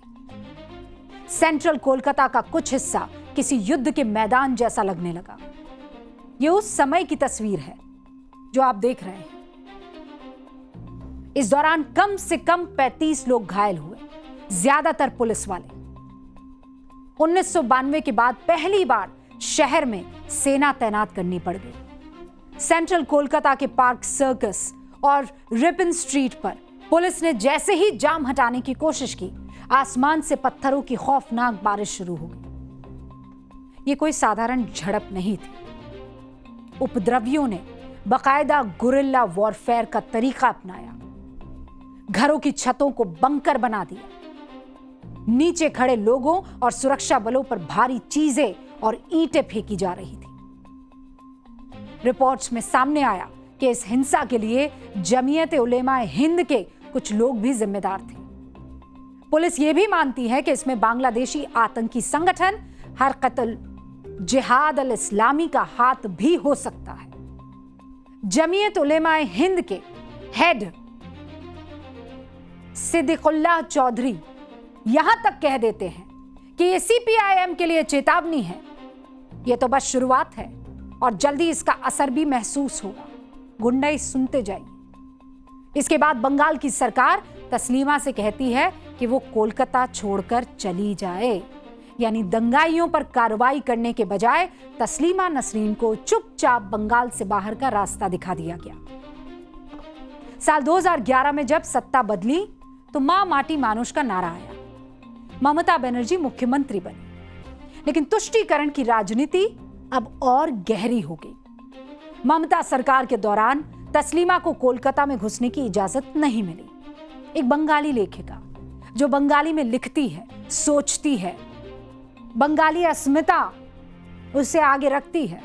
सेंट्रल कोलकाता का कुछ हिस्सा किसी युद्ध के मैदान जैसा लगने लगा। यह उस समय की तस्वीर है जो आप देख रहे हैं। इस दौरान कम से कम 35 लोग घायल हुए, ज्यादातर पुलिस वाले। 1992 के बाद पहली बार शहर में सेना तैनात करनी पड़ गई। सेंट्रल कोलकाता के पार्क सर्कस और रिपन स्ट्रीट पर पुलिस ने जैसे ही जाम हटाने की कोशिश की, आसमान से पत्थरों की खौफनाक बारिश शुरू हो गई। ये कोई साधारण झड़प नहीं थी। उपद्रवियों ने बाकायदा गुरिल्ला वॉरफेयर का तरीका अपनाया। घरों की छतों को बंकर बना दिया। नीचे खड़े लोगों और सुरक्षा बलों पर भारी चीजें और ईंटें फेंकी जा रही थी। रिपोर्ट्स में सामने आया कि इस हिंसा के लिए जमीयत उलेमा हिंद के कुछ लोग भी जिम्मेदार थे। पुलिस यह भी मानती है कि इसमें बांग्लादेशी आतंकी संगठन हरकतुल जिहाद अल इस्लामी का हाथ भी हो सकता है। जमीयत उलेमा हिंद के हेड सिद्दीकुल्लाह चौधरी यहां तक कह देते हैं कि ये CPIM के लिए चेतावनी है। यह तो बस शुरुआत है और जल्दी इसका असर भी महसूस होगा। गुंडाई सुनते जाइए। इसके बाद बंगाल की सरकार तस्लीमा से कहती है कि वो कोलकाता छोड़कर चली जाए, यानी दंगाइयों पर कार्रवाई करने के बजाय तस्लीमा नसरीन को चुपचाप बंगाल से बाहर का रास्ता दिखा दिया गया। साल 2011 में जब सत्ता बदली तो मां माटी मानुष का नारा आया। ममता बनर्जी मुख्यमंत्री बनी, लेकिन तुष्टीकरण की राजनीति अब और गहरी हो गई। ममता सरकार के दौरान तस्लीमा को कोलकाता में घुसने की इजाजत नहीं मिली। एक बंगाली लेखिका जो बंगाली में लिखती है, सोचती है, बंगाली अस्मिता उसे आगे रखती है,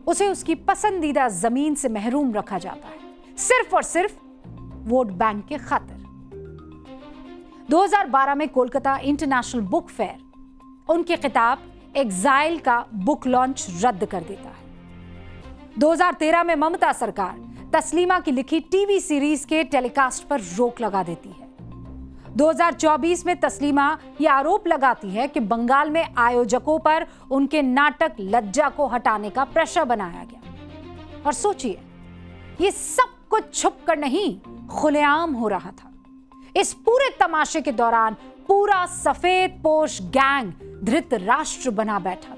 उसे उसकी पसंदीदा जमीन से महरूम रखा जाता है, सिर्फ और सिर्फ वोट बैंक के खातिर। 2012 में कोलकाता इंटरनेशनल बुक फेयर उनकी किताब एग्जाइल का बुक लॉन्च रद्द कर देता है। 2013 में ममता सरकार तस्लीमा की लिखी टीवी सीरीज के टेलीकास्ट पर रोक लगा देती है। 2024 में तस्लीमा यह आरोप लगाती है कि बंगाल में आयोजकों पर उनके नाटक लज्जा को हटाने का प्रेशर बनाया गया। और सोचिए, ये सब कुछ छुपकर नहीं, खुलेआम हो रहा था। इस पूरे तमाशे के दौरान पूरा सफेद पोश गैंग धृतराष्ट्र बना बैठा था।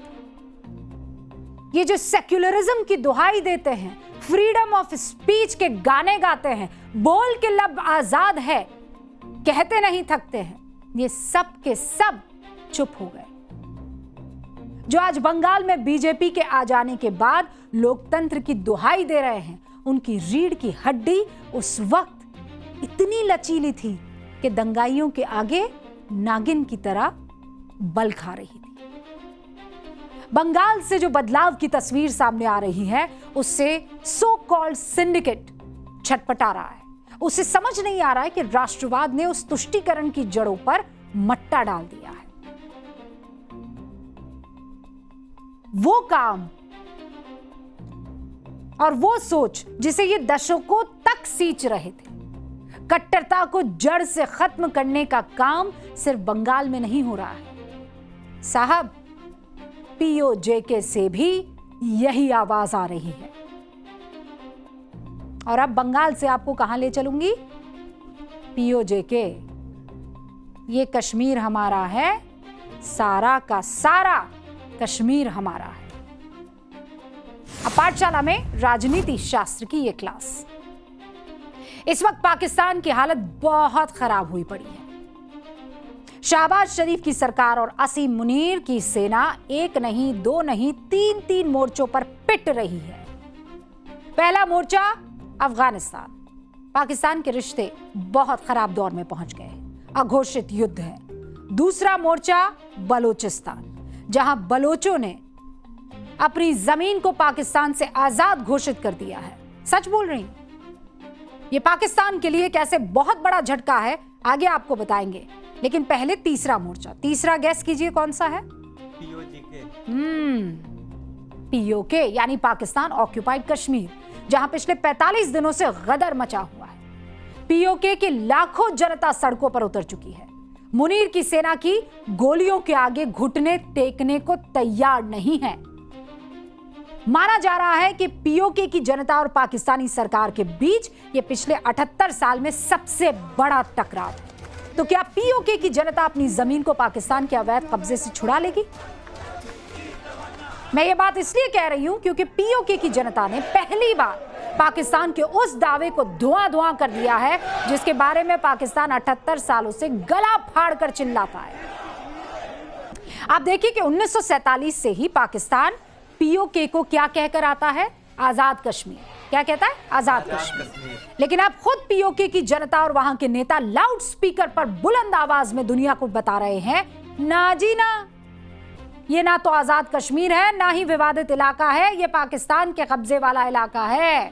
ये जो सेक्युलरिज्म की दुहाई देते हैं, फ्रीडम ऑफ स्पीच के गाने गाते हैं, बोल के लब आजाद है कहते नहीं थकते हैं, ये सब के सब चुप हो गए। जो आज बंगाल में बीजेपी के आ जाने के बाद लोकतंत्र की दुहाई दे रहे हैं, उनकी रीढ़ की हड्डी उस वक्त इतनी लचीली थी कि दंगाइयों के आगे नागिन की तरह बल खा रही थी। बंगाल से जो बदलाव की तस्वीर सामने आ रही है, उससे सो कॉल्ड सिंडिकेट छटपटा रहा है। उसे समझ नहीं आ रहा है कि राष्ट्रवाद ने उस तुष्टीकरण की जड़ों पर मट्टा डाल दिया है। वो काम और वो सोच जिसे ये दशकों तक सींच रहे थे, कट्टरता को जड़ से खत्म करने का काम सिर्फ बंगाल में नहीं हो रहा है साहब, पीओजेके से भी यही आवाज आ रही है। और अब बंगाल से आपको कहां ले चलूंगी? पीओजेके, ये कश्मीर हमारा है, सारा का सारा कश्मीर हमारा है। अब पाठशाला में राजनीति शास्त्र की ये क्लास। इस वक्त पाकिस्तान की हालत बहुत खराब हुई पड़ी है। शहबाज शरीफ की सरकार और असीम मुनीर की सेना एक नहीं, दो नहीं, तीन मोर्चों पर पिट रही है। पहला मोर्चा अफगानिस्तान, पाकिस्तान के रिश्ते बहुत खराब दौर में पहुंच गए, अघोषित युद्ध है। दूसरा मोर्चा बलोचिस्तान, जहां बलोचों ने अपनी जमीन को पाकिस्तान से आजाद घोषित कर दिया है। सच बोल रही हूं, ये पाकिस्तान के लिए कैसे बहुत बड़ा झटका है, आगे आपको बताएंगे। लेकिन पहले तीसरा मोर्चा, तीसरा गैस कीजिए कौन सा है? पीओके यानी पाकिस्तान ऑक्यूपाइड कश्मीर, जहां पिछले 45 दिनों से गदर मचा हुआ है। पीओके की लाखों जनता सड़कों पर उतर चुकी है। मुनीर की सेना की गोलियों के आगे घुटने टेकने को तैयार नहीं है। माना जा रहा है कि पीओके की जनता और पाकिस्तानी सरकार के बीच यह पिछले 78 साल में सबसे बड़ा टकराव है। तो क्या पीओके की जनता अपनी जमीन को पाकिस्तान के अवैध कब्जे से छुड़ा लेगी? मैं ये बात इसलिए कह रही हूं क्योंकि पीओके की जनता ने पहली बार पाकिस्तान के उस दावे को धुआं कर दिया है जिसके बारे में पाकिस्तान 78 सालों से गला फाड़ कर चिल्लाता है। आप देखिए कि 1947 से ही पाकिस्तान पीओके को क्या कहकर आता है? आजाद कश्मीर। क्या कहता है? आजाद कश्मीर। लेकिन आप खुद पीओके की जनता और वहां के नेता लाउड स्पीकर पर बुलंद आवाज में दुनिया को बता रहे हैं, ना जी ना, ये ना तो आजाद कश्मीर है, ना ही विवादित इलाका है, ये पाकिस्तान के कब्जे वाला इलाका है।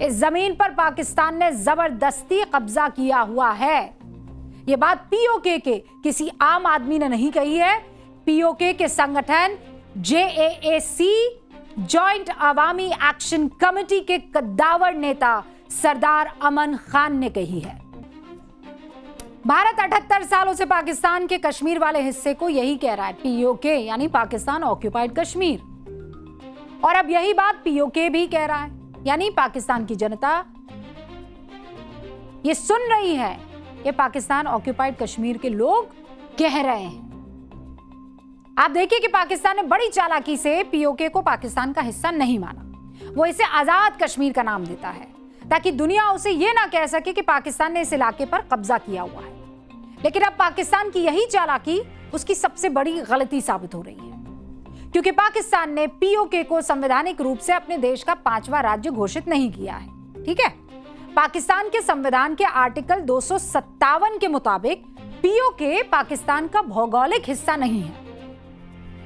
इस जमीन पर पाकिस्तान ने जबरदस्ती कब्जा किया हुआ है। ये बात पीओके के किसी आम आदमी ने नहीं कही है, पीओके के संगठन JAAC जॉइंट अवामी एक्शन कमेटी के कद्दावर नेता सरदार अमन खान ने कही है। भारत 78 सालों से पाकिस्तान के कश्मीर वाले हिस्से को यही कह रहा है, पीओके यानी पाकिस्तान ऑक्यूपाइड कश्मीर। और अब यही बात पीओके भी कह रहा है, यानी पाकिस्तान की जनता ये सुन रही है, ये पाकिस्तान ऑक्यूपाइड कश्मीर के लोग कह रहे हैं। आप देखिए कि पाकिस्तान ने बड़ी चालाकी से पीओके को पाकिस्तान का हिस्सा नहीं माना, वो इसे आजाद कश्मीर का नाम देता है। ताकि दुनिया उसे ये ना कह सके कि पाकिस्तान ने इस इलाके पर कब्जा किया हुआ है। लेकिन अब पाकिस्तान की यही चालाकी उसकी सबसे बड़ी गलती साबित हो रही है, क्योंकि पाकिस्तान ने पीओके को संवैधानिक रूप से अपने देश का 5वां राज्य घोषित नहीं किया है। ठीक है, पाकिस्तान के संविधान के आर्टिकल 257 के मुताबिक पीओके पाकिस्तान का भौगोलिक हिस्सा नहीं है।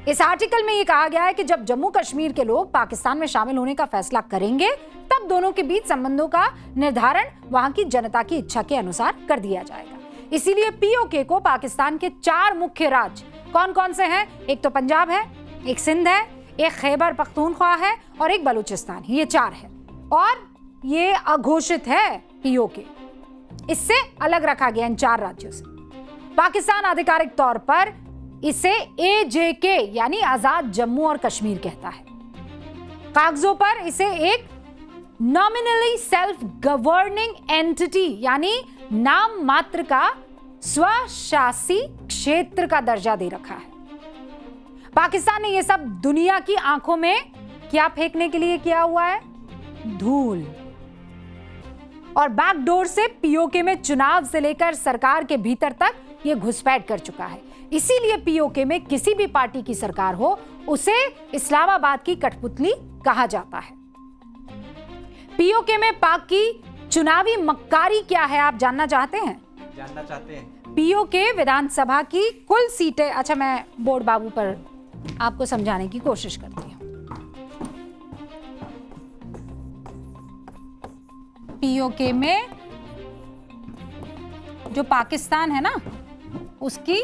इस आर्टिकल में यह कहा गया है कि जब जम्मू कश्मीर के लोग पाकिस्तान में शामिल होने का फैसला करेंगे, तब दोनों के बीच संबंधों का निर्धारण वहां की जनता की इच्छा के अनुसार कर दिया जाएगा। इसीलिए पीओके को पाकिस्तान के 4 मुख्य राज्य कौन कौन से हैं? एक तो पंजाब है, एक सिंध है, एक खैबर पख्तूनख्वा है और एक बलूचिस्तान। ये 4 है और ये अघोषित है पीओके। इससे अलग रखा गया इन 4 राज्यों से। पाकिस्तान आधिकारिक तौर पर इसे एजेके यानी आजाद जम्मू और कश्मीर कहता है। कागजों पर इसे एक नॉमिनली सेल्फ गवर्निंग एंटिटी यानी नाम मात्र का स्वशासी क्षेत्र का दर्जा दे रखा है। पाकिस्तान ने यह सब दुनिया की आंखों में क्या फेंकने के लिए किया हुआ है? धूल। और बैकडोर से पीओके में चुनाव से लेकर सरकार के भीतर तक यह घुसपैठ कर चुका है। इसीलिए पीओके में किसी भी पार्टी की सरकार हो, उसे इस्लामाबाद की कठपुतली कहा जाता है। पीओके में पाक की चुनावी मक्कारी क्या है, आप जानना चाहते हैं? जानना चाहते हैं। पीओके विधानसभा की कुल सीटें, अच्छा मैं बोर्ड बाबू पर आपको समझाने की कोशिश करती हूं। पीओके में जो पाकिस्तान है ना, उसकी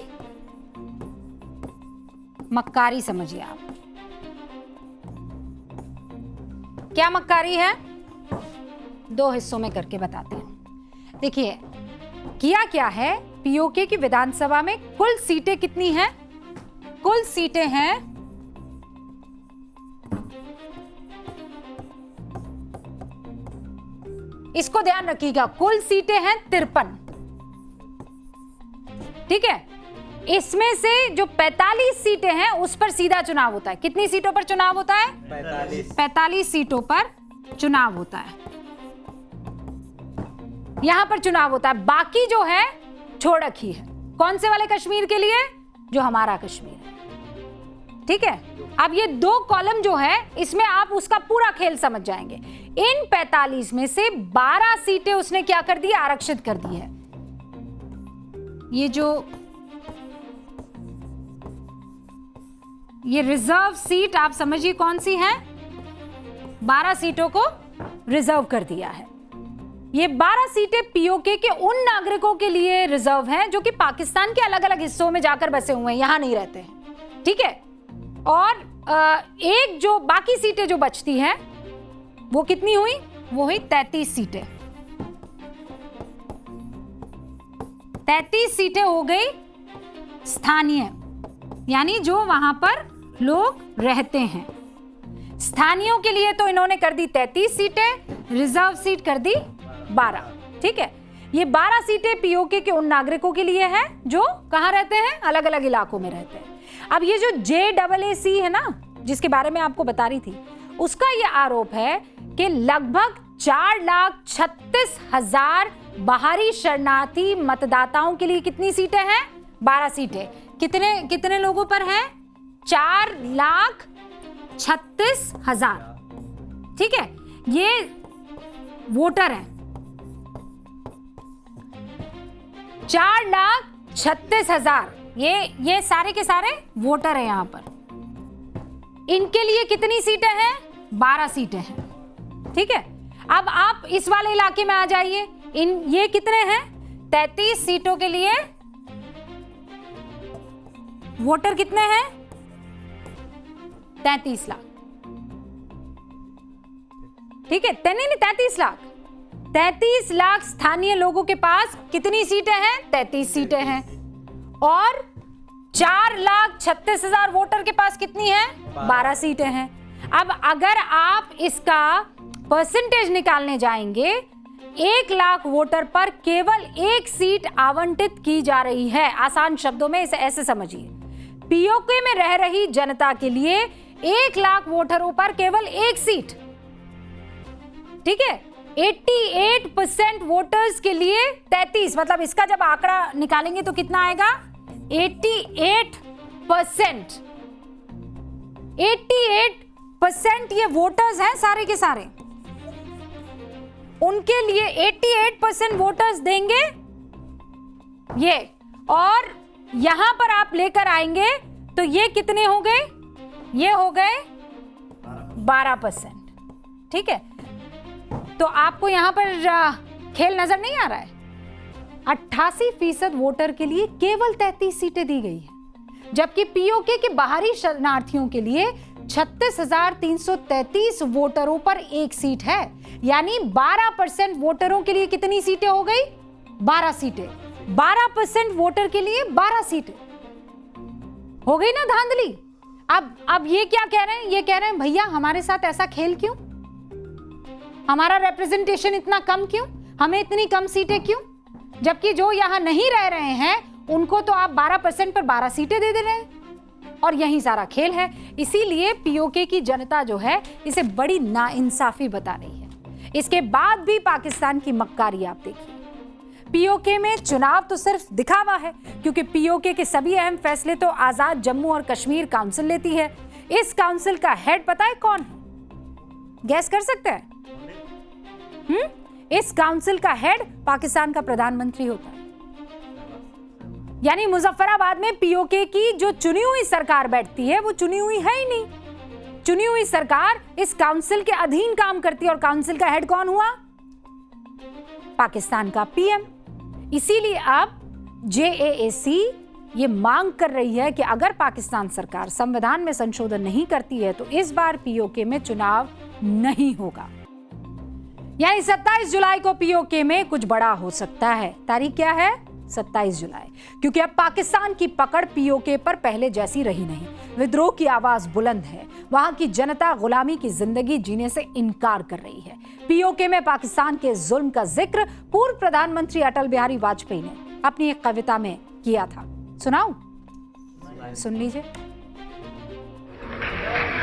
मक्कारी समझिए आप। क्या मक्कारी है? 2 हिस्सों में करके बताते हैं। देखिए किया क्या है, पीओके की विधानसभा में कुल सीटें कितनी हैं? कुल सीटें हैं 53। इसको ध्यान रखिएगा, कुल सीटें हैं 53। ठीक है, इसमें से जो 45 सीटें हैं उस पर सीधा चुनाव होता है। कितनी सीटों पर चुनाव होता है? 45 सीटों पर चुनाव होता है। यहां पर चुनाव होता है। बाकी जो है छोड़ रखी है। कौन से वाले कश्मीर के लिए? जो हमारा कश्मीर है। ठीक है, अब ये 2 कॉलम जो है, इसमें आप उसका पूरा खेल समझ जाएंगे। इन 45 में से 12 सीटें उसने क्या कर दी? आरक्षित कर दी है। ये रिजर्व सीट आप समझिए कौन सी है? 12 सीटों को रिजर्व कर दिया है। ये 12 सीटें पीओके के उन नागरिकों के लिए रिजर्व हैं जो कि पाकिस्तान के अलग अलग हिस्सों में जाकर बसे हुए हैं, यहां नहीं रहते हैं। ठीक है, और एक जो बाकी सीटें जो बचती हैं वो कितनी हुई? वो हुई 33 सीटें। 33 सीटें हो गई स्थानीय, यानी जो वहां पर लोग रहते हैं। स्थानीयों के लिए तो इन्होंने कर दी 33 सीटें, रिजर्व सीट कर दी 12। ठीक है, ये 12 सीटें पीओके के उन नागरिकों के लिए हैं जो कहां रहते हैं? अलग अलग इलाकों में रहते हैं। अब ये जो JAAC है ना, जिसके बारे में आपको बता रही थी, उसका ये आरोप है कि लगभग 4,36,000 बाहरी शरणार्थी मतदाताओं के लिए कितनी सीटें हैं? 12 सीटें। कितने लोगों पर हैं? 4,36,000। ठीक है, ये वोटर हैं। 4,36,000 ये सारे के सारे वोटर हैं यहां पर। इनके लिए कितनी सीटें हैं? 12 सीटें हैं। ठीक है, अब आप इस वाले इलाके में आ जाइए। ये कितने हैं? 33 सीटों के लिए वोटर कितने हैं? 33 लाख। ठीक है, नहीं 33 लाख। 33 लाख स्थानीय लोगों के पास कितनी सीटें हैं? 33 सीटें हैं। और 4,36,000 वोटर के पास कितनी है? 12 सीटें हैं। अब अगर आप इसका परसेंटेज निकालने जाएंगे, 1 लाख वोटर पर केवल 1 सीट आवंटित की जा रही है। आसान शब्दों में इसे ऐसे समझिए, पीओके में रह रही जनता के लिए 1 लाख वोटरों पर केवल 1 सीट। ठीक है, 88% वोटर्स के लिए 33, मतलब इसका जब आंकड़ा निकालेंगे तो कितना आएगा? 88%। 88% ये वोटर्स हैं सारे के सारे, उनके लिए 88% वोटर्स देंगे ये, और यहां पर आप लेकर आएंगे तो ये कितने हो गए? ये हो गए 12%। ठीक है, तो आपको यहां पर खेल नजर नहीं आ रहा है? 88% वोटर के लिए केवल 33 सीटें दी गई है, जबकि पीओके के बाहरी शरणार्थियों के लिए 36,333 वोटरों पर एक सीट है। यानी 12% वोटरों के लिए कितनी सीटें हो गई? 12 सीटें। 12% वोटर के लिए 12 सीटें हो गई ना धांधली। अब ये क्या कह रहे हैं? ये कह रहे हैं भैया हमारे साथ ऐसा खेल क्यों, हमारा रिप्रेजेंटेशन इतना कम क्यों, हमें इतनी कम सीटें क्यों, जबकि जो यहां नहीं रह रहे हैं उनको तो आप 12% पर 12 सीटें दे रहे हैं, और यही सारा खेल है। इसीलिए पीओके की जनता जो है इसे बड़ी नाइंसाफी बता रही है। इसके बाद भी पाकिस्तान की मक्कारी आप देखिए। पीओके में चुनाव तो सिर्फ दिखावा है, क्योंकि पीओके के सभी अहम फैसले तो आजाद जम्मू और कश्मीर काउंसिल लेती है। इस काउंसिल का हेड पता है कौन है? गैस कर सकते हैं? इस काउंसिल का हेड पाकिस्तान का प्रधानमंत्री होता है। यानी मुजफ्फराबाद में पीओके की जो चुनी हुई सरकार बैठती है वो चुनी हुई है ही नहीं। चुनी हुई सरकार इस काउंसिल के अधीन काम करती है, और काउंसिल का हेड कौन हुआ? पाकिस्तान का पीएम। इसीलिए अब जेएसी ये मांग कर रही है कि अगर पाकिस्तान सरकार संविधान में संशोधन नहीं करती है तो इस बार पीओके में चुनाव नहीं होगा। यानी 27 जुलाई को पीओके में कुछ बड़ा हो सकता है। तारीख क्या है? 27 जुलाई। क्योंकि अब पाकिस्तान की पकड़ पीओके पर पहले जैसी रही नहीं। विद्रोह की आवाज बुलंद है। वहां की जनता गुलामी की जिंदगी जीने से इनकार कर रही है। पीओके में पाकिस्तान के जुल्म का जिक्र पूर्व प्रधानमंत्री अटल बिहारी वाजपेयी ने अपनी एक कविता में किया था। सुनाऊं? सुन लीजिए।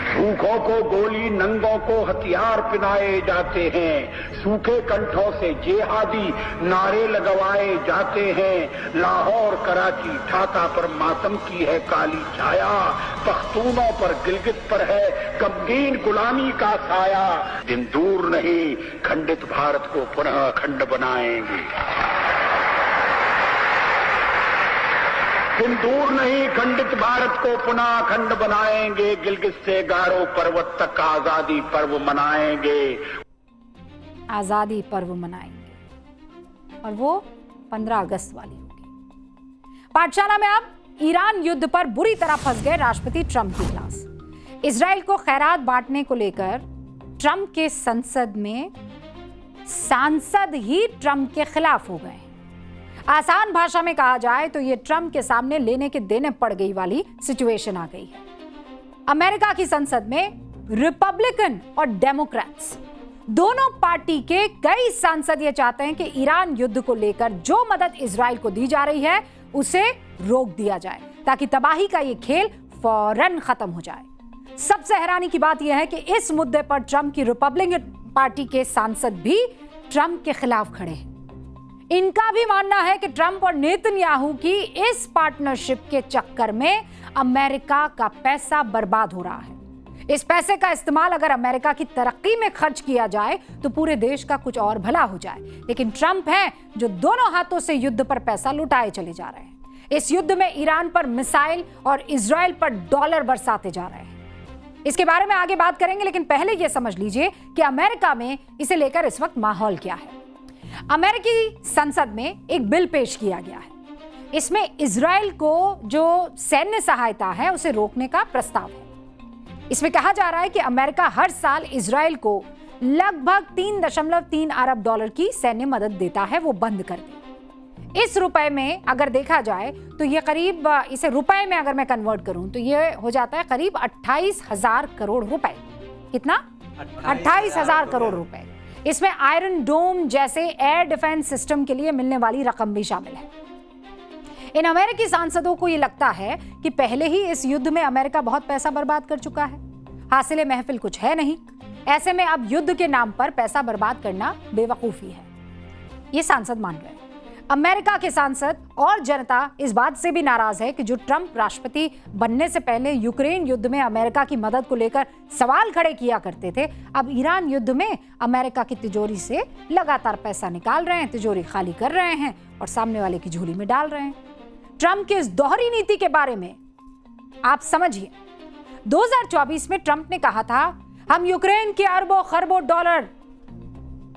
भूखों को गोली, नंगों को हथियार पिनाए जाते हैं, सूखे कंठों से जिहादी नारे लगवाए जाते हैं। लाहौर, कराची, ढाका पर मातम की है काली छाया, पख्तूनों पर, गिलगित पर है गमगीन गुलामी का साया। दिन दूर नहीं, खंडित भारत को पुनः अखंड बनाएंगे। दिन दूर नहीं, खंडित भारत को पुनः अखंड बनाएंगे। गिलगित से गारो पर्वत तक आजादी पर्व मनाएंगे। आजादी पर्व मनाएंगे, और वो 15 अगस्त वाली होगी। पाठशाला में अब ईरान युद्ध पर बुरी तरह फंस गए राष्ट्रपति ट्रंप की क्लास। इजराइल को खैरात बांटने को लेकर ट्रंप के संसद में सांसद ही ट्रंप के खिलाफ हो गए। आसान भाषा में कहा जाए तो ये ट्रंप के सामने लेने के देने पड़ गई वाली सिचुएशन आ गई है। अमेरिका की संसद में रिपब्लिकन और डेमोक्रेट्स दोनों पार्टी के कई सांसद ये चाहते हैं कि ईरान युद्ध को लेकर जो मदद इजराइल को दी जा रही है उसे रोक दिया जाए, ताकि तबाही का ये खेल फौरन खत्म हो जाए। सबसे हैरानी की बात यह है कि इस मुद्दे पर ट्रंप की रिपब्लिकन पार्टी के सांसद भी ट्रंप के खिलाफ खड़े हैं। इनका भी मानना है कि ट्रंप और नेतन्याहू की इस पार्टनरशिप के चक्कर में अमेरिका का पैसा बर्बाद हो रहा है। इस पैसे का इस्तेमाल अगर अमेरिका की तरक्की में खर्च किया जाए तो पूरे देश का कुछ और भला हो जाए। लेकिन ट्रंप हैं जो दोनों हाथों से युद्ध पर पैसा लुटाए चले जा रहे हैं। इस युद्ध में ईरान पर मिसाइल और इजराइल पर डॉलर बरसाते जा रहे हैं। इसके बारे में आगे बात करेंगे, लेकिन पहले यह समझ लीजिए कि अमेरिका में इसे लेकर इस वक्त माहौल क्या है। अमेरिकी संसद में एक बिल पेश किया गया है। इसमें इजराइल को जो सैन्य सहायता है उसे रोकने का प्रस्ताव है। इसमें कहा जा रहा है कि अमेरिका हर साल इजराइल को लगभग 3.3 अरब डॉलर की सैन्य मदद देता है, वो बंद कर दे। इस रुपए में अगर देखा जाए तो ये करीब, इसे रुपए में अगर मैं कन्वर्ट करूं तो ये हो जाता है करीब 28,000 करोड़ रुपए। कितना? 28,000 करोड़ रुपए। इसमें आयरन डोम जैसे एयर डिफेंस सिस्टम के लिए मिलने वाली रकम भी शामिल है। इन अमेरिकी सांसदों को यह लगता है कि पहले ही इस युद्ध में अमेरिका बहुत पैसा बर्बाद कर चुका है, हासिल महफिल कुछ है नहीं। ऐसे में अब युद्ध के नाम पर पैसा बर्बाद करना बेवकूफी है, ये सांसद मान रहे हैं। अमेरिका के सांसद और जनता इस बात से भी नाराज है कि जो ट्रंप राष्ट्रपति बनने से पहले यूक्रेन युद्ध में अमेरिका की मदद को लेकर सवाल खड़े किया करते थे, अब ईरान युद्ध में अमेरिका की तिजोरी से लगातार पैसा निकाल रहे हैं, तिजोरी खाली कर रहे हैं और सामने वाले की झोली में डाल रहे हैं। ट्रंप की इस दोहरी नीति के बारे में आप समझिए। 2024 में ट्रंप ने कहा था, हम यूक्रेन के अरबों खरबों डॉलर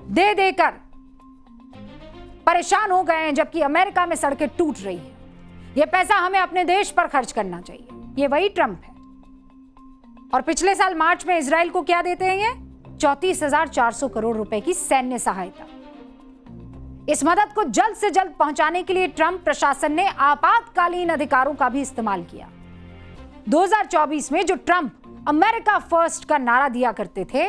दे देकर परेशान हो गए हैं, जबकि अमेरिका में सड़कें टूट रही हैं। यह पैसा हमें अपने देश पर खर्च करना चाहिए। ये वही ट्रंप है। और पिछले साल मार्च में इजराइल को क्या देते हैं? ये 34,400 करोड़ रुपए की सैन्य सहायता। इस मदद को जल्द से जल्द पहुंचाने के लिए ट्रंप प्रशासन ने आपातकालीन अधिकारों का भी इस्तेमाल किया। 2024 में जो ट्रंप अमेरिका फर्स्ट का नारा दिया करते थे,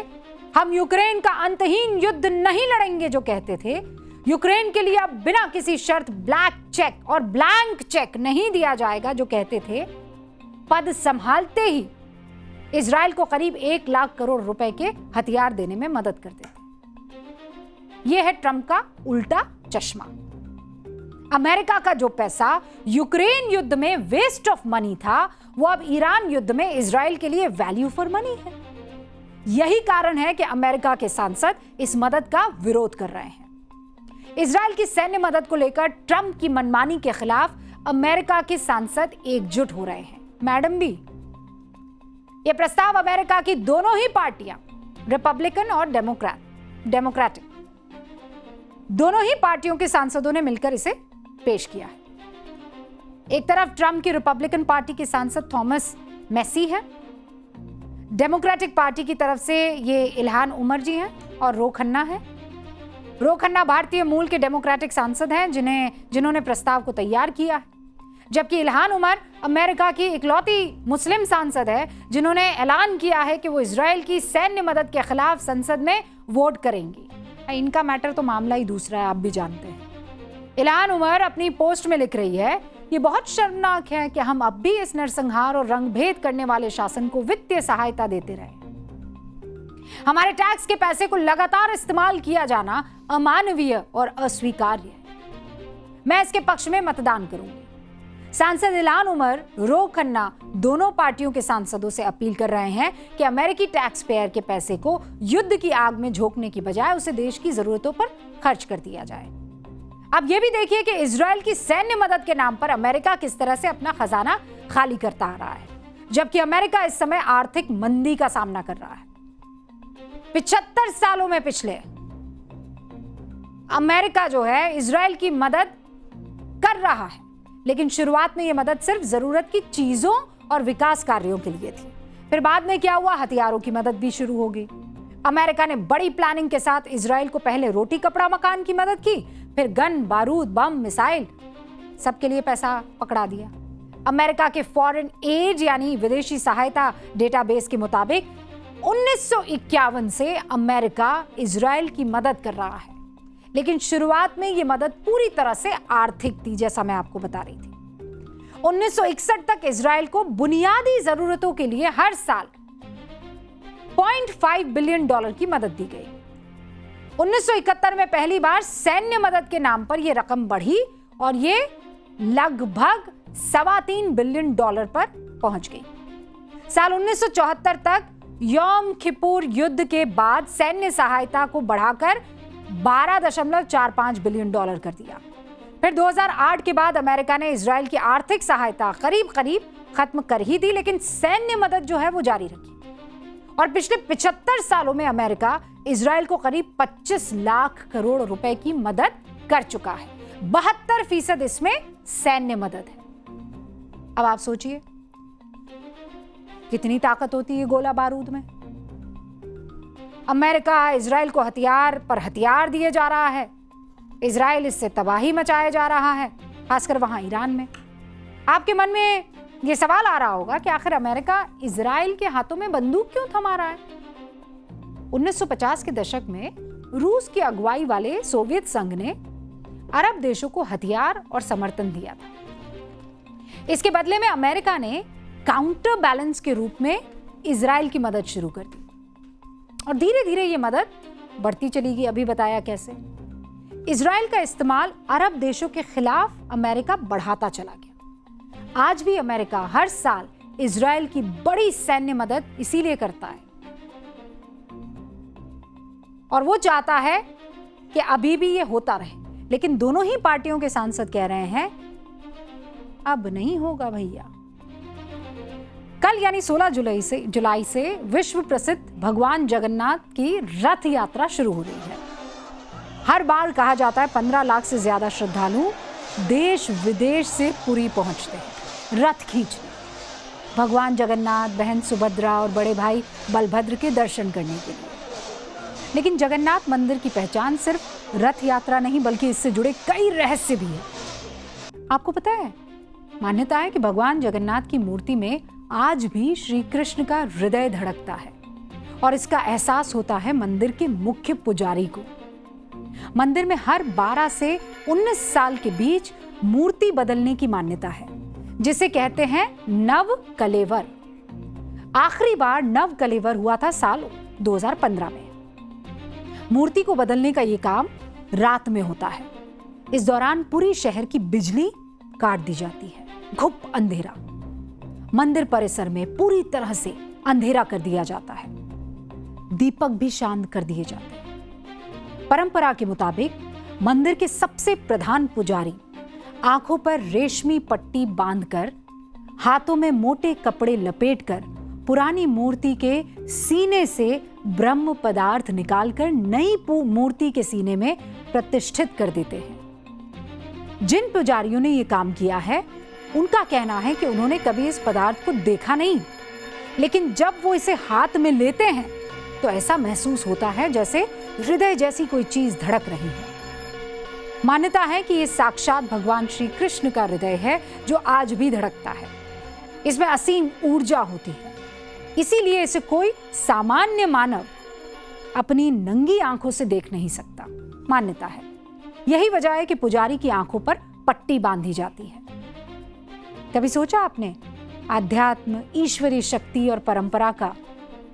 हम यूक्रेन का अंतहीन युद्ध नहीं लड़ेंगे जो कहते थे, यूक्रेन के लिए अब बिना किसी शर्त ब्लैक चेक और ब्लैंक चेक नहीं दिया जाएगा जो कहते थे, पद संभालते ही इजराइल को करीब 1 लाख करोड़ रुपए के हथियार देने में मदद करते थे। यह है ट्रंप का उल्टा चश्मा। अमेरिका का जो पैसा यूक्रेन युद्ध में वेस्ट ऑफ मनी था, वो अब ईरान युद्ध में इजराइल के लिए वैल्यू फॉर मनी है। यही कारण है कि अमेरिका के सांसद इस मदद का विरोध कर रहे हैं। इजराइल की सैन्य मदद को लेकर ट्रंप की मनमानी के खिलाफ अमेरिका के सांसद एकजुट हो रहे हैं। मैडम भी, यह प्रस्ताव अमेरिका की दोनों ही पार्टियां, रिपब्लिकन और डेमोक्रेटिक, दोनों ही पार्टियों के सांसदों ने मिलकर इसे पेश किया है। एक तरफ ट्रंप की रिपब्लिकन पार्टी के सांसद थॉमस मैसी है, डेमोक्रेटिक पार्टी की तरफ से ये इल्हान उमर जी हैं और रो खन्ना है। रो खन्ना भारतीय मूल के डेमोक्रेटिक सांसद हैं जिन्होंने प्रस्ताव को तैयार किया है, जबकि इल्हान उमर अमेरिका की इकलौती मुस्लिम सांसद है जिन्होंने ऐलान किया है कि वो इजराइल की सैन्य मदद के खिलाफ संसद में वोट करेंगी। इनका मैटर तो मामला ही दूसरा है, आप भी जानते हैं। इल्हान उमर अपनी पोस्ट में लिख रही है, ये बहुत शर्मनाक है कि हम अब भी इस नरसंहार और रंगभेद करने वाले शासन को वित्तीय सहायता देते रहे। हमारे टैक्स के पैसे को लगातार इस्तेमाल किया जाना अमानवीय और अस्वीकार्य है। मैं इसके पक्ष में मतदान करूंगी। सांसद इल्हान उमर, रो खन्ना दोनों पार्टियों के सांसदों से अपील कर रहे हैं कि अमेरिकी टैक्स पेयर के पैसे को युद्ध की आग में झोंकने की बजाय उसे देश की जरूरतों पर खर्च कर दिया जाए। अब यह भी देखिए कि इजराइल की सैन्य मदद के नाम पर अमेरिका किस तरह से अपना खजाना खाली करता आ रहा है, जबकि अमेरिका इस समय आर्थिक मंदी का सामना कर रहा है। 75 सालों में पिछले अमेरिका जो है इजराइल की मदद कर रहा है, लेकिन शुरुआत में यह मदद सिर्फ जरूरत की चीजों और विकास कार्यों के लिए थी। फिर बाद में क्या हुआ, हथियारों की मदद भी शुरू हो गई। अमेरिका ने बड़ी प्लानिंग के साथ इजराइल को पहले रोटी कपड़ा मकान की मदद की, फिर गन, बारूद, बम, मिसाइल, सबके लिए पैसा पकड़ा दिया। अमेरिका के फॉरेन एड यानी विदेशी सहायता डेटाबेस के मुताबिक 1951 से अमेरिका इजराइल की मदद कर रहा है, लेकिन शुरुआत में यह मदद पूरी तरह से आर्थिक थी, जैसा मैं आपको बता रही थी। 1961 तक इजराइल को बुनियादी जरूरतों के लिए हर साल $0.5 बिलियन की मदद दी गई। 1971 में पहली बार सैन्य मदद के नाम पर यह रकम बढ़ी और यह लगभग $3.25 बिलियन पर पहुंच गई। साल 1974 तक यौम किपुर युद्ध के बाद सैन्य सहायता को बढ़ाकर $12.45 बिलियन कर दिया। फिर 2008 के बाद अमेरिका ने इजराइल की आर्थिक सहायता करीब करीब खत्म कर ही दी, लेकिन सैन्य मदद जो है वो जारी रखी। और पिछले 75 सालों में अमेरिका इजराइल को करीब 25 लाख करोड़ रुपए की मदद कर चुका है। 72% इसमें सैन्य मदद है। अब आप सोचिए कितनी ताकत होती है गोला बारूद में। अमेरिका इजराइल को हथियार पर हथियार दिए जा रहा है, इजराइल इससे तबाही मचाया जा रहा है, खासकर वहां ईरान में। आपके मन में यह सवाल आ रहा होगा कि आखिर अमेरिका इजराइल के हाथों में बंदूक क्यों थमा रहा है। 1950 के दशक में रूस की अगुवाई वाले सोवियत संघ ने अरब देशों को हथियार और समर्थन दिया था। इसके बदले में अमेरिका ने काउंटर बैलेंस के रूप में इजराइल की मदद शुरू कर दी। और धीरे धीरे ये मदद बढ़ती चली गई। अभी बताया कैसे। इजराइल का इस्तेमाल अरब देशों के खिलाफ अमेरिका बढ़ाता चला गया। आज भी अमेरिका हर साल इजराइल की बड़ी सैन्य मदद इसीलिए करता है और वो चाहता है कि अभी भी ये होता रहे। लेकिन दोनों ही पार्टियों के सांसद कह रहे हैं अब नहीं होगा भैया। कल यानी 16 जुलाई से विश्व प्रसिद्ध भगवान जगन्नाथ की रथ यात्रा शुरू हो रही है। हर बार कहा जाता है 15 लाख से ज्यादा श्रद्धालु देश विदेश से पुरी पहुंचते हैं रथ खींचने, भगवान जगन्नाथ, बहन सुभद्रा और बड़े भाई बलभद्र के दर्शन करने के लिए। लेकिन जगन्नाथ मंदिर की पहचान सिर्फ रथ यात्रा नहीं बल्कि इससे जुड़े कई रहस्य भी है। आपको पता है, मान्यता है कि भगवान जगन्नाथ की मूर्ति में आज भी श्री कृष्ण का हृदय धड़कता है और इसका एहसास होता है मंदिर के मुख्य पुजारी को। मंदिर में हर 12 से 19 साल के बीच मूर्ति बदलने की मान्यता है, जिसे कहते हैं नव कलेवर। आखिरी बार नव कलेवर हुआ था साल 2015 में। मूर्ति को बदलने का यह काम रात में होता है। इस दौरान पूरी शहर की बिजली काट दी जाती है। घुप अंधेरा, मंदिर परिसर में पूरी तरह से अंधेरा कर दिया जाता है। दीपक भी शांत कर दिए जाते हैं। परंपरा के मुताबिक मंदिर के सबसे प्रधान पुजारी आंखों पर रेशमी पट्टी बांधकर, हाथों में मोटे कपड़े लपेटकर पुरानी मूर्ति के सीने से ब्रह्म पदार्थ निकालकर नई मूर्ति के सीने में प्रतिष्ठित कर देते हैं। जिन पुजारियों ने यह काम किया है उनका कहना है कि उन्होंने कभी इस पदार्थ को देखा नहीं, लेकिन जब वो इसे हाथ में लेते हैं तो ऐसा महसूस होता है जैसे हृदय जैसी कोई चीज धड़क रही है। मान्यता है कि ये साक्षात भगवान श्री कृष्ण का हृदय है जो आज भी धड़कता है। इसमें असीम ऊर्जा होती है, इसीलिए इसे कोई सामान्य मानव अपनी नंगी आंखों से देख नहीं सकता। मान्यता है यही वजह है कि पुजारी की आंखों पर पट्टी बांधी जाती है। कभी सोचा आपने, आध्यात्म, ईश्वरीय शक्ति और परंपरा का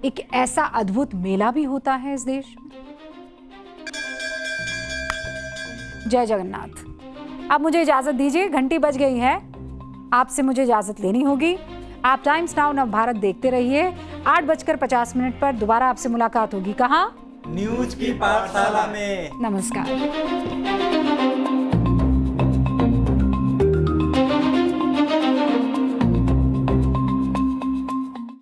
एक ऐसा अद्भुत मेला भी होता है इस देश में। जय जगन्नाथ। अब मुझे इजाजत दीजिए, घंटी बज गई है, आपसे मुझे इजाजत लेनी होगी। आप टाइम्स नाउ नवभारत देखते रहिए। 8:50 पर दोबारा आपसे मुलाकात होगी। कहाँ? न्यूज की पाठशाला में। नमस्कार।